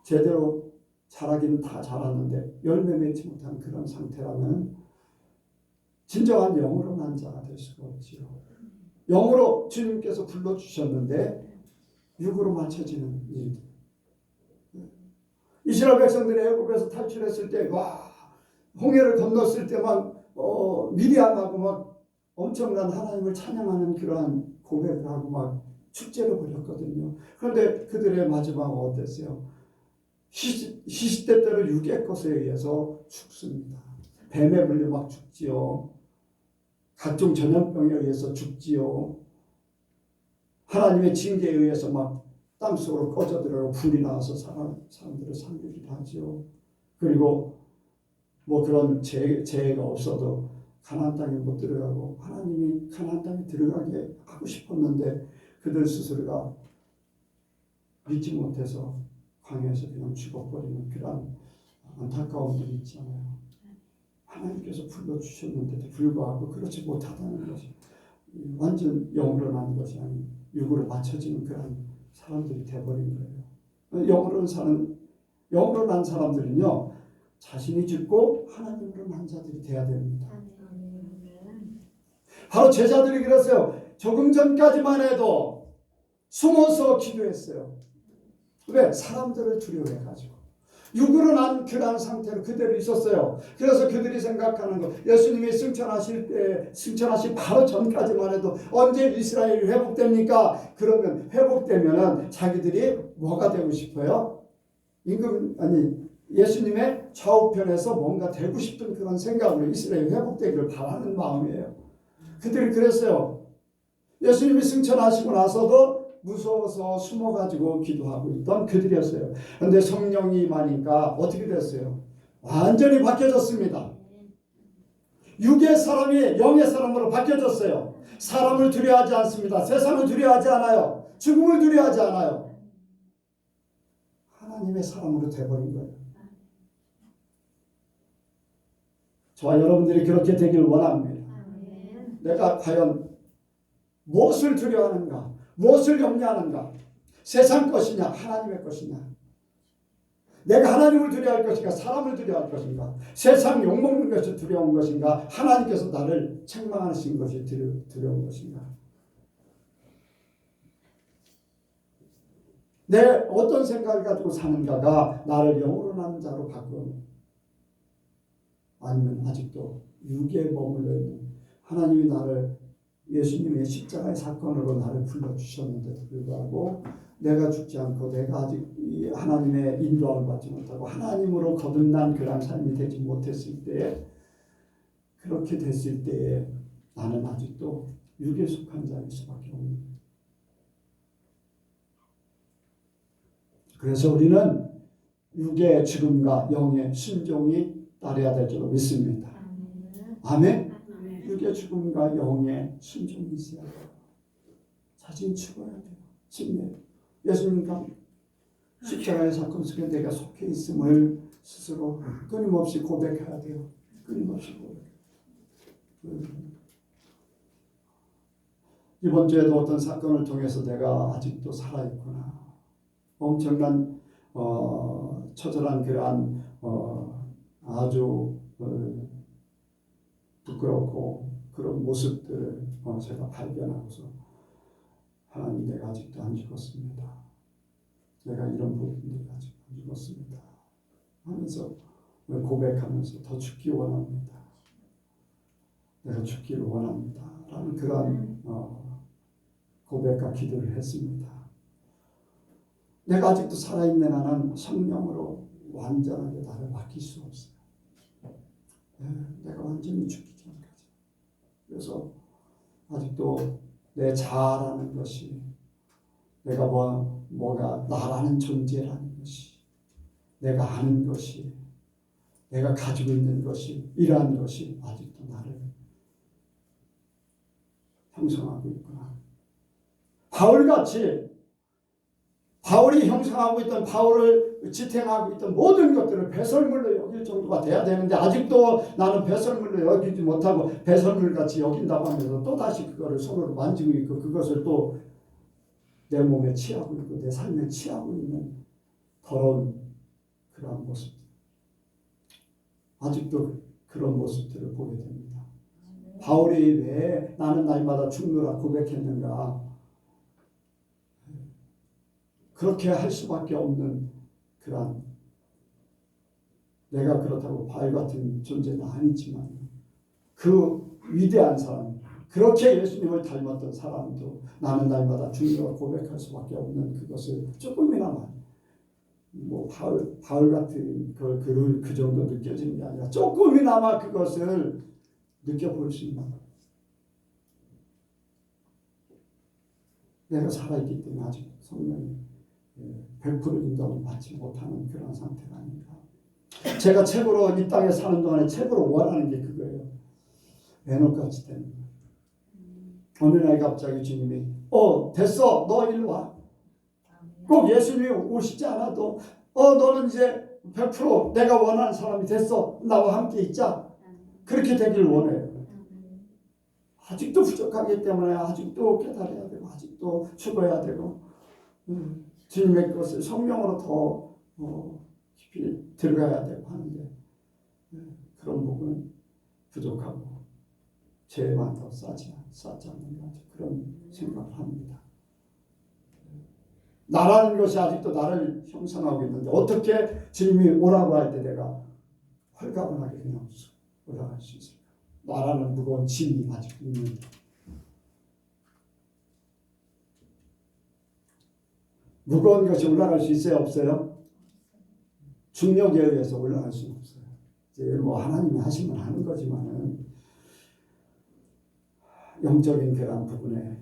제대로 자라기는 다 자랐는데 열매 맺지 못한 그런 상태라면 진정한 영으로 난 자가 될 수가 없지요. 영으로 주님께서 불러주셨는데 육으로 맞춰지는 일들. 이스라엘 백성들이 애굽에서 탈출했을 때 홍해를 건넜을 때 막 미리암하고 막 엄청난 하나님을 찬양하는 그러한 고백을 하고 막 축제를 벌였거든요. 그런데 그들의 마지막은 어땠어요? 시시때때로 육의 것에 의해서 죽습니다. 뱀에 물려 막 죽지요. 각종 전염병에 의해서 죽지요. 하나님의 징계에 의해서 막 땅속으로 꺼져들어 불이 나와서 사람들을 살리기도 하죠. 그리고 뭐 그런 재해가 없어도 가나안 땅에 못 들어가고 하나님이 가나안 땅에 들어가게 하고 싶었는데 그들 스스로가 믿지 못해서 광야에서 그냥 죽어버리는 그런 안타까움들이 있잖아요. 하나님께서 불러주셨는데도 불구하고 그렇지 못하다는 것이 완전 영으로 난 것이 아닌 육으로 맞춰지는 그런 사람들이 되어버린 거예요. 영으로 난 사람들은요 자신이 죽고 하나님으로 난 자들이 돼야 됩니다. 바로 제자들이 그랬어요. 조금 전까지만 해도 숨어서 기도했어요. 왜? 사람들을 두려워해가지고. 육으로 난 그러한 상태로 그대로 있었어요. 그래서 그들이 생각하는 거, 예수님이 승천하실 바로 전까지만 해도 언제 이스라엘이 회복됩니까? 그러면 회복되면은 자기들이 뭐가 되고 싶어요? 예수님의 좌우편에서 뭔가 되고 싶은 그런 생각으로 이스라엘이 회복되기를 바라는 마음이에요. 그들이 그랬어요. 예수님이 승천하시고 나서도 무서워서 숨어가지고 기도하고 있던 그들이었어요. 그런데 성령이 임하니까 어떻게 됐어요? 완전히 바뀌어졌습니다. 육의 사람이 영의 사람으로 바뀌어졌어요. 사람을 두려워하지 않습니다. 세상을 두려워하지 않아요. 죽음을 두려워하지 않아요. 하나님의 사람으로 돼버린 거예요. 저와 여러분들이 그렇게 되길 원합니다. 내가 과연 무엇을 두려워하는가? 무엇을 염려하는가? 세상 것이냐? 하나님의 것이냐? 내가 하나님을 두려워할 것인가? 사람을 두려워할 것인가? 세상 욕먹는 것이 두려운 것인가? 하나님께서 나를 책망하신 것이 두려운 것인가? 내 어떤 생각을 가지고 사는가가 나를 영으로 나는 자로 바꾸는, 아니면 아직도 육에 머물러 있는, 하나님이 나를 예수님의 십자가의 사건으로 나를 불러주셨는데도 불구하고 내가 죽지 않고 내가 아직 하나님의 인도함을 받지 못하고 하나님으로 거듭난 그런 삶이 되지 못했을 때에, 그렇게 됐을 때에 나는 아직도 육에 속한 자일 수밖에 없는 거예요. 그래서 우리는 육의 죽음과 영의 순종이 따라야 될 줄 믿습니다. 아멘. 육의 죽음과 영의 순종이 있어야 돼요. 자신 죽어야 돼요. 예수님과 십자가의 사건 속에 내가 속해 있음을 스스로 끊임없이 고백해야 돼요. 끊임없이 고백. 이번 주에도 어떤 사건을 통해서 내가 아직도 살아있구나. 엄청난 처절한 그러한 아주 부끄럽고 그런 모습들을 제가 발견하고서 하나님, 내가 아직도 안 죽었습니다. 내가 이런 부분들이 아직 안 죽었습니다 하면서 고백하면서 더 죽기 원합니다. 내가 죽기를 원합니다 라는 그러한 고백과 기도를 했습니다. 내가 아직도 살아있는 한은 성령으로 완전하게 나를 바뀔 수 없어요. 내가 완전히 죽기 전까지. 그래서 아직도 내 자아라는 것이, 내가 뭐가 나라는 존재라는 것이, 내가 아는 것이, 내가 가지고 있는 것이, 이러한 것이 아직도 나를 형성하고 있구나. 바울같이 바울이 형성하고 있던, 바울을 지탱하고 있던 모든 것들을 배설물로 여길 정도가 돼야 되는데 아직도 나는 배설물로 여기지 못하고 배설물같이 여긴다고 하면서 또다시 그거를 손으로 만지고 있고 그것을 또 내 몸에 취하고 있고 내 삶에 취하고 있는 더러운 그러한 모습, 아직도 그런 모습들을 보게 됩니다. 바울이 왜 나는 날마다 죽노라 고백했는가? 그렇게 할 수밖에 없는 그런, 내가 그렇다고 바울 같은 존재는 아니지만 그 위대한 사람, 그렇게 예수님을 닮았던 사람도 나는 날마다 주님을 고백할 수밖에 없는 그것을 조금이나마 바울 같은 그 정도 느껴지는 게 아니라 조금이나마 그것을 느껴볼 수 있는, 내가 살아있기 때문에 아직 성령이 100% 인도를 받지 못하는 그런 상태가 아닌가. 제가 책으로 이 땅에 사는 동안에 책으로 원하는 게 그거예요. 에녹같이 되는 거예요. 어느 날 갑자기 주님이 됐어, 너 일로 와. 꼭 예수님이 오시지 않아도 너는 이제 100% 내가 원하는 사람이 됐어. 나와 함께 있자. 그렇게 되길 원해요. 아직도 부족하기 때문에 아직도 깨달아야 되고 아직도 죽어야 되고 주님의 것을 성령으로 더 깊이 들어가야 되고 하는데 그런 부분은 부족하고 죄만 더 쌓지 않는가, 그런 생각을 합니다. 나라는 것이 아직도 나를 형성하고 있는데 어떻게 주님이 오라고 할 때 내가 홀가분하게 그냥 올라갈 수 있을까? 나라는 무거운 짐이 아직 있는데. 무거운 것이 올라갈 수 있어요, 없어요? 중력에 의해서 올라갈 수는 없어요. 이제 하나님이 하시면 하는 거지만은 영적인 그런 부분에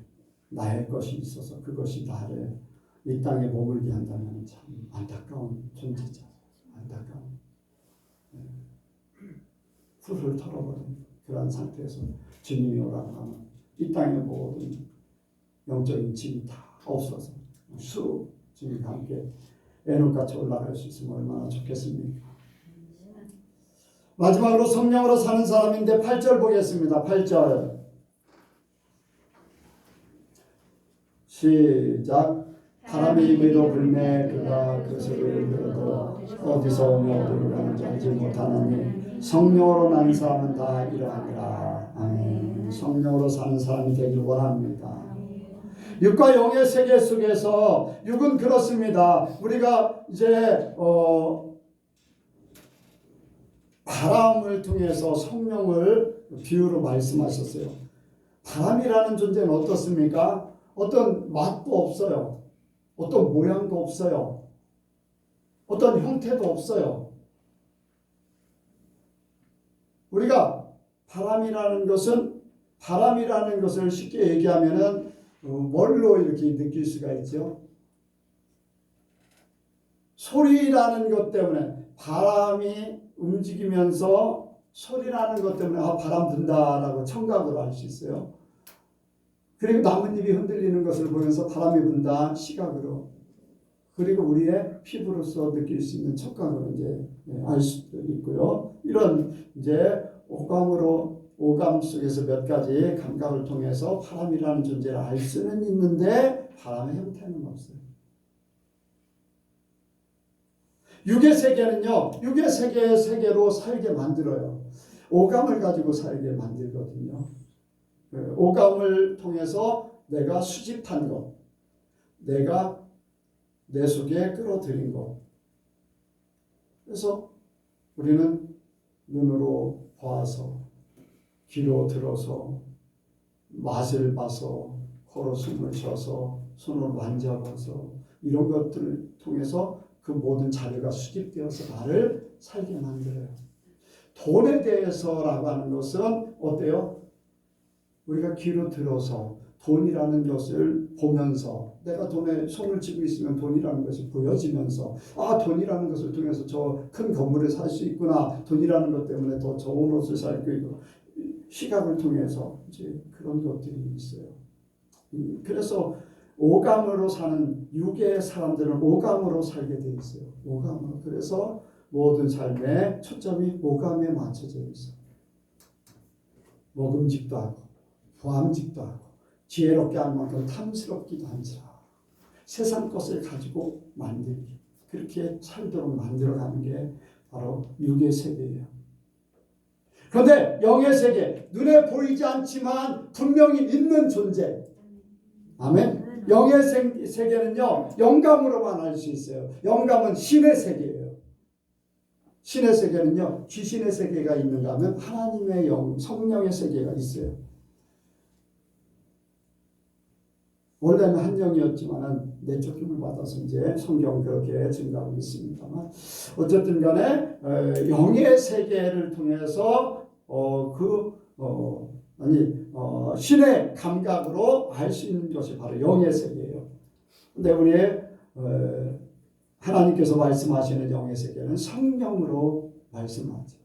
나의 것이 있어서 그것이 나를 이 땅에 머물게 한다면 참 안타까운 존재죠. 안타까운. 훌훌 털어버린 그런 상태에서 주님이 오라고 하면 이 땅의 모든 영적인 짐이 다 없어서 주님과 함께 에녹같이 올라갈 수 있으면 얼마나 좋겠습니까? 마지막으로 성령으로 사는 사람인데 8절 보겠습니다. 8절 시작. 바람이 임의로 불매 그가 그 소리를 들어도 어디서 오며 어디로 가는지 알지 못하느니 성령으로 난 사람은 다 이러하니라. 아멘. 성령으로 사는 사람이 되길 원합니다. 육과 영의 세계 속에서 육은 그렇습니다. 우리가 이제 바람을 통해서 성령을 비유로 말씀하셨어요. 바람이라는 존재는 어떻습니까? 어떤 맛도 없어요. 어떤 모양도 없어요. 어떤 형태도 없어요. 우리가 바람이라는 것을 쉽게 얘기하면은 뭘로 이렇게 느낄 수가 있죠? 소리라는 것 때문에, 바람이 움직이면서 소리라는 것 때문에 바람 분다라고 청각으로 알 수 있어요. 그리고 나뭇잎이 흔들리는 것을 보면서 바람이 분다 시각으로, 그리고 우리의 피부로서 느낄 수 있는 촉감으로 이제 알 수도 있고요. 이런 이제 오감 속에서 몇 가지 감각을 통해서 바람이라는 존재를 알 수는 있는데 바람의 형태는 없어요. 육의 세계는요, 육의 세계의 세계로 살게 만들어요. 오감을 가지고 살게 만들거든요. 오감을 통해서 내가 수집한 것, 내가 내 속에 끌어들인 것. 그래서 우리는 눈으로 봐서, 귀로 들어서, 맛을 봐서, 코로 숨을 쉬어서, 손으로 만져봐서 이런 것들을 통해서 그 모든 자료가 수집되어서 나를 살게 만들어요. 돈에 대해서라고 하는 것은 어때요? 우리가 귀로 들어서 돈이라는 것을 보면서 내가 돈에 손을 쥐고 있으면 돈이라는 것이 보여지면서 돈이라는 것을 통해서 저 큰 건물을 살 수 있구나. 돈이라는 것 때문에 더 좋은 옷을 살 수 있고 시각을 통해서 이제 그런 것들이 있어요. 그래서 오감으로 사는 육의 사람들은 오감으로 살게 돼 있어요. 오감으로. 그래서 모든 삶의 초점이 오감에 맞춰져 있어요. 먹음직도 하고 보암직도 하고 지혜롭게 할 만큼 탐스럽기도 한지라 세상 것을 가지고 만들기 그렇게 살도록 만들어가는 게 바로 육의 세계예요. 그런데 영의 세계 눈에 보이지 않지만 분명히 있는 존재 아멘. 영의 세계는요 영감으로만 알 수 있어요. 영감은 신의 세계예요. 신의 세계는요 귀신의 세계가 있는가 하면 하나님의 영 성령의 세계가 있어요. 원래는 한 영이었지만 내쫓김을 받아서 이제 성경 그렇게 증가하고 있습니다만 어쨌든 간에 영의 세계를 통해서 신의 감각으로 알 수 있는 것이 바로 영의 세계예요. 근데 우리의 하나님께서 말씀하시는 영의 세계는 성령으로 말씀하죠.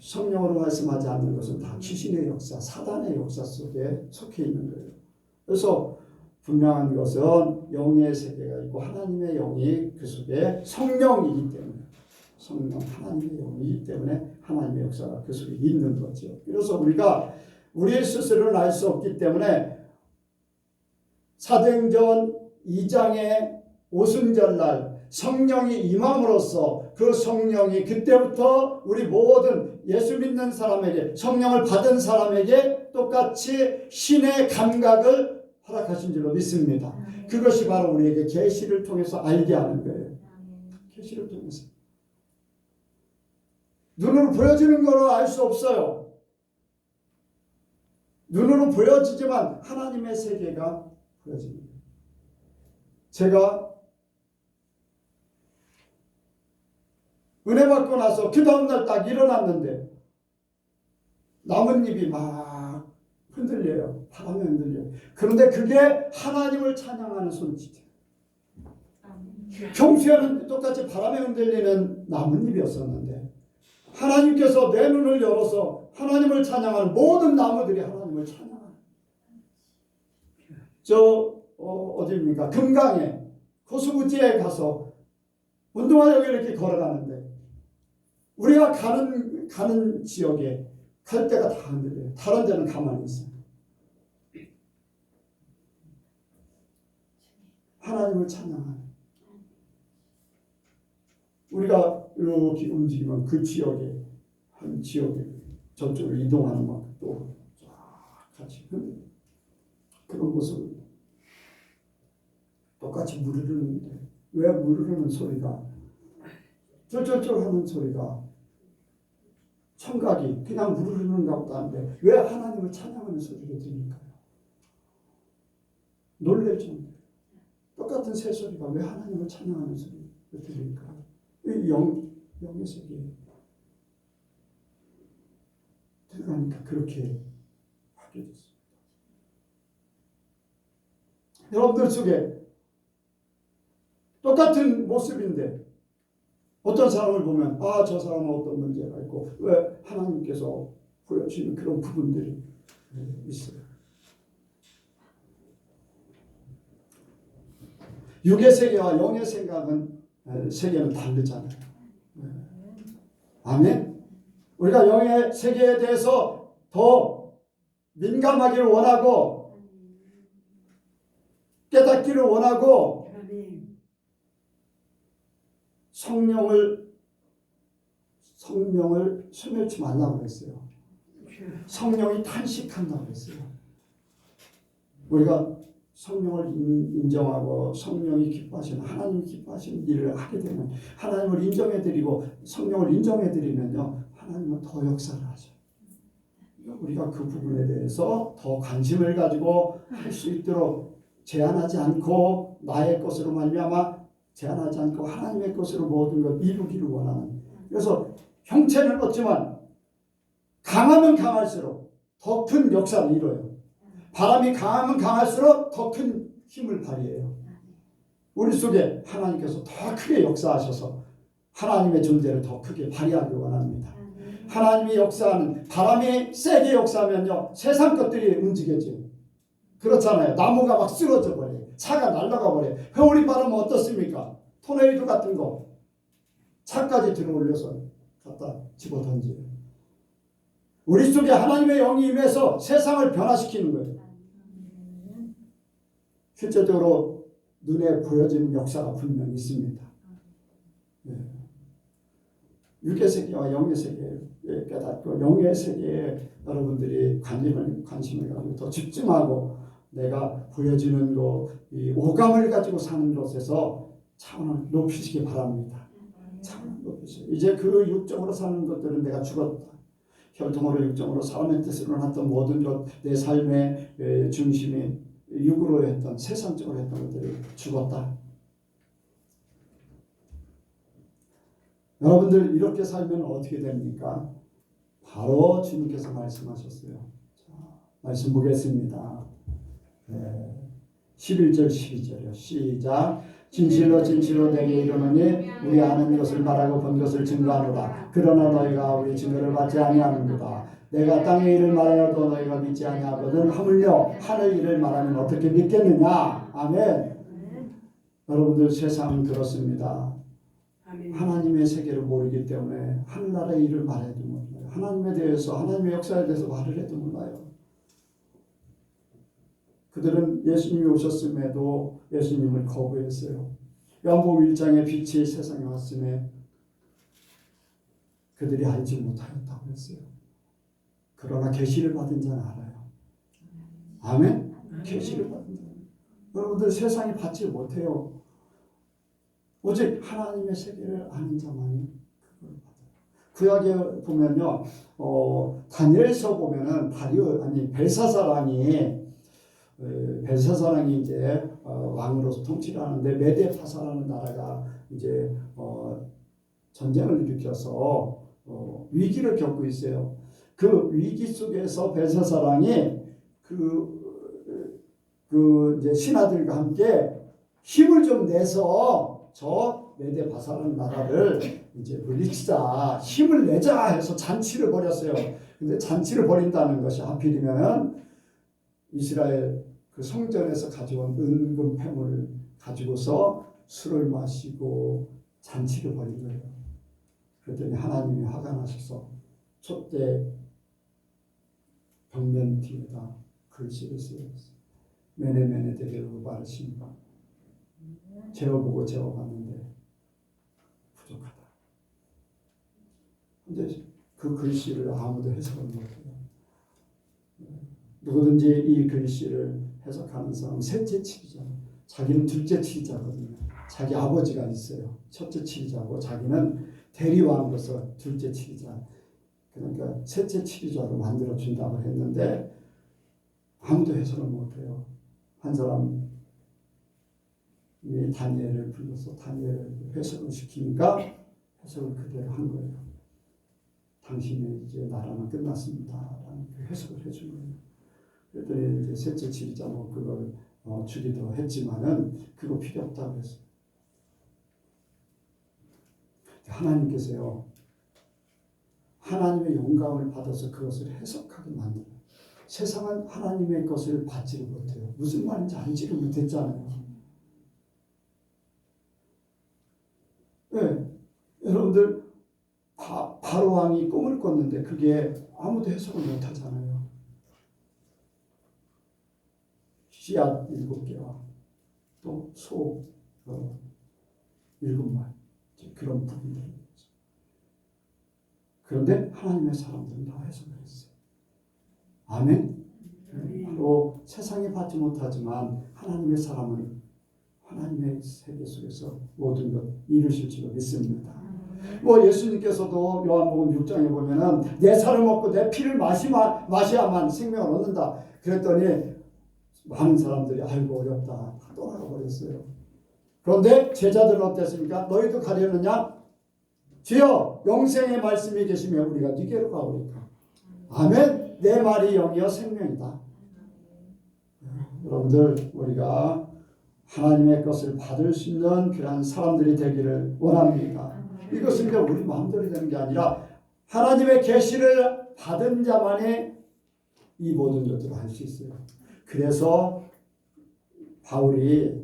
성령으로 말씀하지 않는 것은 다 귀신의 역사, 사단의 역사 속에 속해 있는 거예요. 그래서 분명한 것은 영의 세계가 있고 하나님의 영이 그 속에 성령이기 때문에 성령 하나님의 영이기 때문에 하나님의 역사가 그 속에 있는 거죠. 그래서 우리가 우리 스스로는 알 수 없기 때문에 사도행전 2장의 오순절날 성령이 임함으로써 그 성령이 그때부터 우리 모든 예수 믿는 사람에게 성령을 받은 사람에게 똑같이 신의 감각을 허락하신 줄로 믿습니다. 그것이 바로 우리에게 계시를 통해서 알게 하는 거예요. 계시를 통해서. 눈으로 보여지는 거로 알 수 없어요. 눈으로 보여지지만 하나님의 세계가 보여집니다. 제가 은혜 받고 나서 그 다음날 딱 일어났는데 나뭇잎이 막 흔들려요. 바람에 흔들려요. 그런데 그게 하나님을 찬양하는 손짓이에요. 평소에는 똑같이 바람에 흔들리는 나뭇잎이었었는데 하나님께서 내 눈을 열어서 하나님을 찬양하는 모든 나무들이 하나님을 찬양하는 어디입니까? 금강에 호수부지에 가서 운동하려고 이렇게 걸어가는데 우리가 가는 지역에 갈 때가 다 흔들려요. 다른 데는 가만히 있어요. 하나님을 찬양하는 우리가 이렇게 움직이면 그 지역에 한 지역에 저쪽으로 이동하는 만큼 또 같이 그런 모습을 똑같이 무르르는데 왜 무르르는 소리가 쫄쫄쫄 하는 소리가 청각이 그냥 무르르는가 보다 하는데 왜 하나님을 찬양하는 소리가 들릴까요? 놀랄 정도. 똑같은 새소리가 왜 하나님을 찬양하는 소리가 들릴까요? 영의 세계에 들어가니까 그렇게 하게 됐습니다. 여러분들 속에 똑같은 모습인데 어떤 사람을 보면 저 사람은 어떤 문제가 있고 왜 하나님께서 보여주시는 그런 부분들이 있어요. 육의 세계와 영의 세계는 다르잖아요. 아멘. 우리가 영의 세계에 대해서 더 민감하기를 원하고 깨닫기를 원하고 성령을 소멸치 말라고 그랬어요. 성령이 탄식한다고 그랬어요. 우리가 성령을 인정하고 성령이 기뻐하시는 하나님이 기뻐하시는 일을 하게 되면 하나님을 인정해드리고 성령을 인정해드리면요 하나님은 더 역사를 하셔요. 우리가 그 부분에 대해서 더 관심을 가지고 할 수 있도록 제한하지 않고 나의 것으로 말미암아 제한하지 않고 하나님의 것으로 모든 것 이루기를 원하는. 그래서 형체는 없지만 강하면 강할수록 더 큰 역사를 이뤄요. 바람이 강하면 강할수록 더 큰 힘을 발휘해요. 우리 속에 하나님께서 더 크게 역사하셔서 하나님의 존재를 더 크게 발휘하길 원합니다. 하나님이 역사하는 바람이 세게 역사하면요 세상 것들이 움직여져요. 그렇잖아요. 나무가 막 쓰러져 버려요. 차가 날아가 버려요. 회오리 바람은 어떻습니까? 토네이도 같은 거 차까지 들어올려서 갖다 집어 던져요. 우리 속에 하나님의 영이 임해서 세상을 변화시키는 거예요. 실제적으로 눈에 보여지는 역사가 분명히 있습니다. 네. 육의 세계와 영의 세계에 깨닫고 영의 세계에 여러분들이 관심을 가지고 더 집중하고 내가 보여지는 것, 이 오감을 가지고 사는 것에서 차원을 높이시기 바랍니다. 차원을 높이시고 이제 그 육적으로 사는 것들은 내가 죽었다. 혈통으로 육적으로 사람의 뜻으로 났던 모든 것, 내 삶의 중심이 육으로 했던 세상적으로 했던 것들이 죽었다. 여러분들 이렇게 살면 어떻게 됩니까? 바로 주님께서 말씀하셨어요. 자, 말씀 보겠습니다. 11절 12절이요. 시작. 진실로 진실로 내게 이르노니 우리 아는 것을 말하고 본 것을 증거하노라. 그러나 너희가 우리 증거를 받지 아니하는도다. 내가 땅의 일을 말하여도 너희가 믿지 아니하거든 하물며 하늘 일을 말하면 어떻게 믿겠느냐. 아멘. 여러분들 세상은 그렇습니다. 하나님의 세계를 모르기 때문에 하늘나라의 일을 말해도 몰라요. 하나님에 대해서 하나님의 역사에 대해서 말을 해도 몰라요. 그들은 예수님이 오셨음에도 예수님을 거부했어요. 요한복음 1장에 빛이 세상에 왔음에 그들이 알지 못하였다고 했어요. 그러나 계시를 받은 자는 알아요. 아멘? 계시를 받은 자는. 여러분들 세상이 받지 못해요. 오직 하나님의 세계를 아는 자만이 그걸 받아요. 구약에 보면요, 다니엘서 보면은 벨사사랑이 이제 왕으로서 통치를 하는데 메데파사라는 나라가 이제 전쟁을 일으켜서 위기를 겪고 있어요. 그 위기 속에서 벨사사랑이 그 이제 신하들과 함께 힘을 좀 내서 저 메데파사라는 나라를 이제 물리치자, 힘을 내자 해서 잔치를 벌였어요. 근데 잔치를 벌인다는 것이 하필이면 이스라엘 그 성전에서 가져온 은금 폐물을 가지고서 술을 마시고 잔치를 벌인 거예요. 그랬더니 하나님이 화가 나셔서 촛대 벽면 뒤에다 글씨를 쓰였어요. 메네메네 데게로 바르신가. 재어보고 재어봤는데 부족하다. 근데 그 글씨를 아무도 해석을 못해요. 누구든지 이 글씨를 해석하는 사람은 셋째 치리자, 자기는 둘째 치리자거든요. 자기 아버지가 있어요. 첫째 치리자고 자기는 대리왕으로서 둘째 치리자. 그러니까 셋째 치리자로 만들어준다고 했는데 아무도 해석을 못해요. 한 사람이 다니엘을 불러서 다니엘을 해석을 시키니까 해석을 그대로 한 거예요. 당신의 이제 나라는 끝났습니다. 라는 해석을 해준 거예요. 그랬더니 이제 셋째 치리자 그걸 주기도 했지만은 그거 필요 없다고 했어요. 하나님께서요, 하나님의 영감을 받아서 그것을 해석하게 만들어요. 세상은 하나님의 것을 받지를 못해요. 무슨 말인지 알지를 못했잖아요. 여러분들 바로 왕이 꿈을 꿨는데 그게 아무도 해석을 못하잖아요. 씨앗 7개와 또 소 7마리 그런 부분들. 그런데 하나님의 사람들은 다 해석을 했어요. 아멘. 또 세상에 받지 못하지만 하나님의 사람은 하나님의 세계 속에서 모든 것 이루실 줄 믿습니다. 뭐 예수님께서도 요한복음 6장에 보면은 내 살을 먹고 내 피를 마셔야만 생명을 얻는다. 그랬더니 많은 사람들이 아이고 어렵다 떠나가 버렸어요. 그런데 제자들은 어땠습니까? 너희도 가려느냐? 주여 영생의 말씀이 계시면 우리가 네게로 가오리까. 아멘. 내 말이 영이요 생명이다. 여러분들 우리가 하나님의 것을 받을 수 있는 그런 사람들이 되기를 원합니다. 이것은 이제 우리 마음대로 되는 게 아니라 하나님의 계시를 받은 자만이 이 모든 것들을 할 수 있어요. 그래서 바울이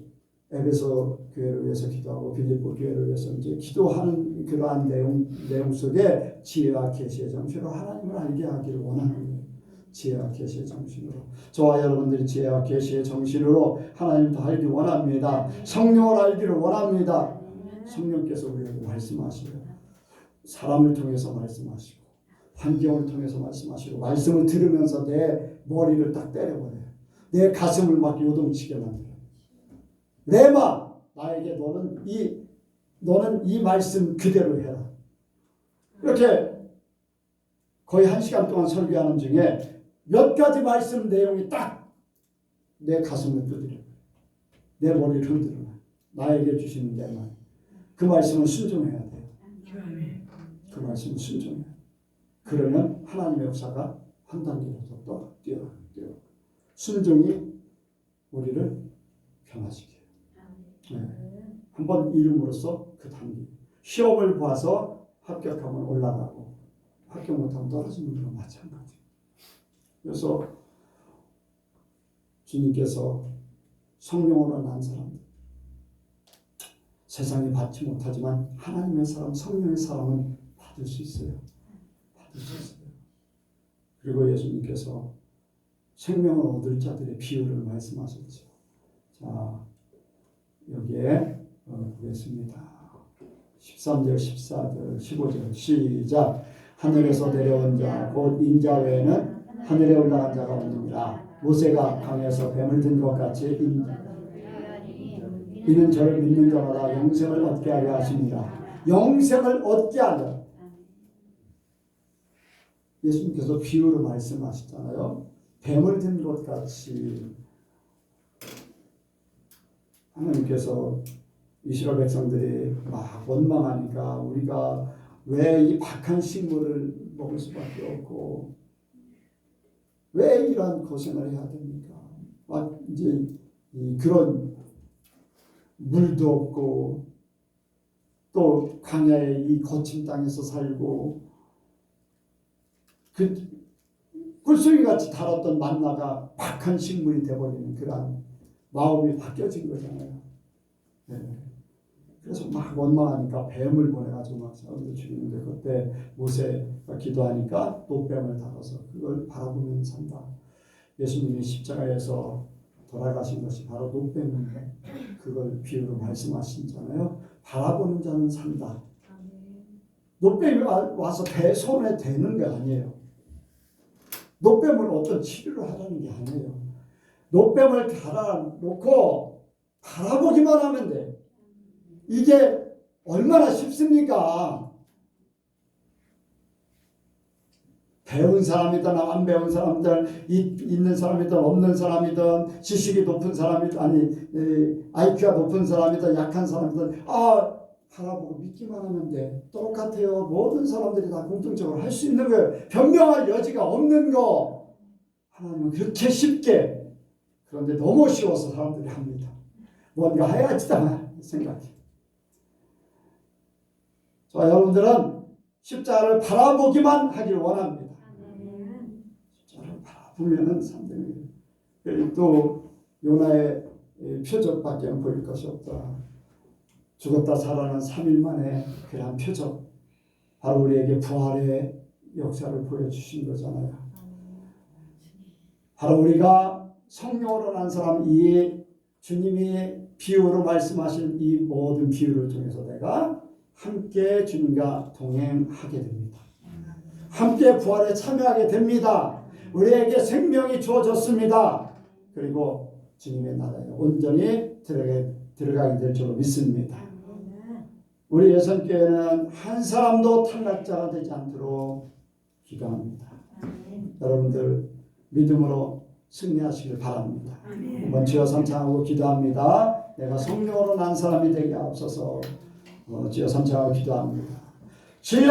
에베소 교회를 위해서 기도하고 빌립보 교회를 위해서 이제 기도하는 그러한 내용 속에 지혜와 계시의 정신으로 하나님을 알게 하기를 원하는 거예요. 지혜와 계시의 정신으로 저와 여러분들이 지혜와 계시의 정신으로 하나님을 더 알기 원합니다. 성령을 알기를 원합니다. 성령께서 우리에게 말씀하시고 사람을 통해서 말씀하시고 환경을 통해서 말씀하시고 말씀을 들으면서 내 머리를 딱 때려버려요. 내 가슴을 막 요동치게 만들어요. 레마 나에게 너는 이 말씀 그대로 해라. 이렇게 거의 1시간 동안 설교하는 중에 몇 가지 말씀 내용이 딱 내 가슴을 두드려요. 내 머리를 흔들어요. 나에게 주시는 내 말. 그 말씀은 순종해야 돼요. 그 말씀은 순종해야 돼요. 그러면 하나님의 역사가 한 단계로 더 뛰어요. 순종이 우리를 변화시켜요. 네. 한번 이름으로써 그 단계. 시험을 봐서 합격하면 올라가고 합격 못하면 떨어지는 거랑 마찬가지예요. 그래서 주님께서 성령으로 난 사람들 세상에 받지 못하지만 하나님의 사람, 성령의 사람은 받을 수 있어요. 받을 수 있어요. 그리고 예수님께서 생명을 얻을 자들의 비율을 말씀하셨죠. 자, 여기에 보겠습니다. 13절, 14절, 15절 시작. 하늘에서 내려온 자, 곧 인자 외에는 하늘에 올라간 자가 없느니라. 모세가 강에서 뱀을 든 것 같이 이는 저를 믿는 자마다 영생을 얻게 하려 하십니다. 영생을 얻게 하려. 예수님께서 비유로 말씀하시잖아요. 뱀을 든 것 같이 하나님께서 이스라엘 백성들이 막 원망하니까 우리가 왜 이 박한 식물을 먹을 수밖에 없고 왜 이러한 고생을 해야 됩니까? 막 이제 그런 물도 없고 또 광야의 이 거친 땅에서 살고 그 꿀송이 같이 달았던 만나가 박한 식물이 되어버리는 그러한 마음이 바뀌어진 거잖아요. 네. 그래서 막 원망하니까 뱀을 보내가지고 막 사람들 죽이는데 그때 모세가 기도하니까 노뱀을 달아서 그걸 바라보면 산다. 예수님이 십자가에서 돌아가신 것이 바로 노뱀인데 그걸 비유로 말씀하시잖아요. 바라보는 자는 산다. 노뱀이 와서 배 손에 대는 게 아니에요. 노뱀을 어떤 치료를 하라는 게 아니에요. 노뱀을 달아놓고 바라보기만 하면 돼. 이게 얼마나 쉽습니까? 배운 사람이든 안 배운 사람들, 있는 사람이든 없는 사람이든 지식이 높은 사람이든 아니 IQ가 높은 사람이든 약한 사람이든 바라보고 믿기만 하면 돼. 똑같아요. 모든 사람들이 다 공통적으로 할 수 있는 거예요. 변명할 여지가 없는 거. 하나님은 그렇게 쉽게 그런데 너무 쉬워서 사람들이 합니다. 뭔가 해야지다 생각해. 자, 여러분들은 십자가를 바라보기만 하길 원합니다. 십자가를 바라보면은 상당히 또 요나의 표적밖에 보일 것이 없다. 죽었다 살아난 3일 만에 그러한 표적, 바로 우리에게 부활의 역사를 보여주신 거잖아요. 바로 우리가 성령으로 난 사람, 이 주님이 비유로 말씀하신 이 모든 비유를 통해서 내가 함께 주님과 동행하게 됩니다. 함께 부활에 참여하게 됩니다. 우리에게 생명이 주어졌습니다. 그리고 주님의 나라에 온전히 들어가게 될 줄로 믿습니다. 우리 예선교회는 한 사람도 탈락자가 되지 않도록 기도합니다. 여러분들 믿음으로 승리하시길 바랍니다. 한번 주여 삼창하고 기도합니다. 내가 성령으로 난 사람이 되게 하옵소서. 주여 삼창하고 기도합니다. 주여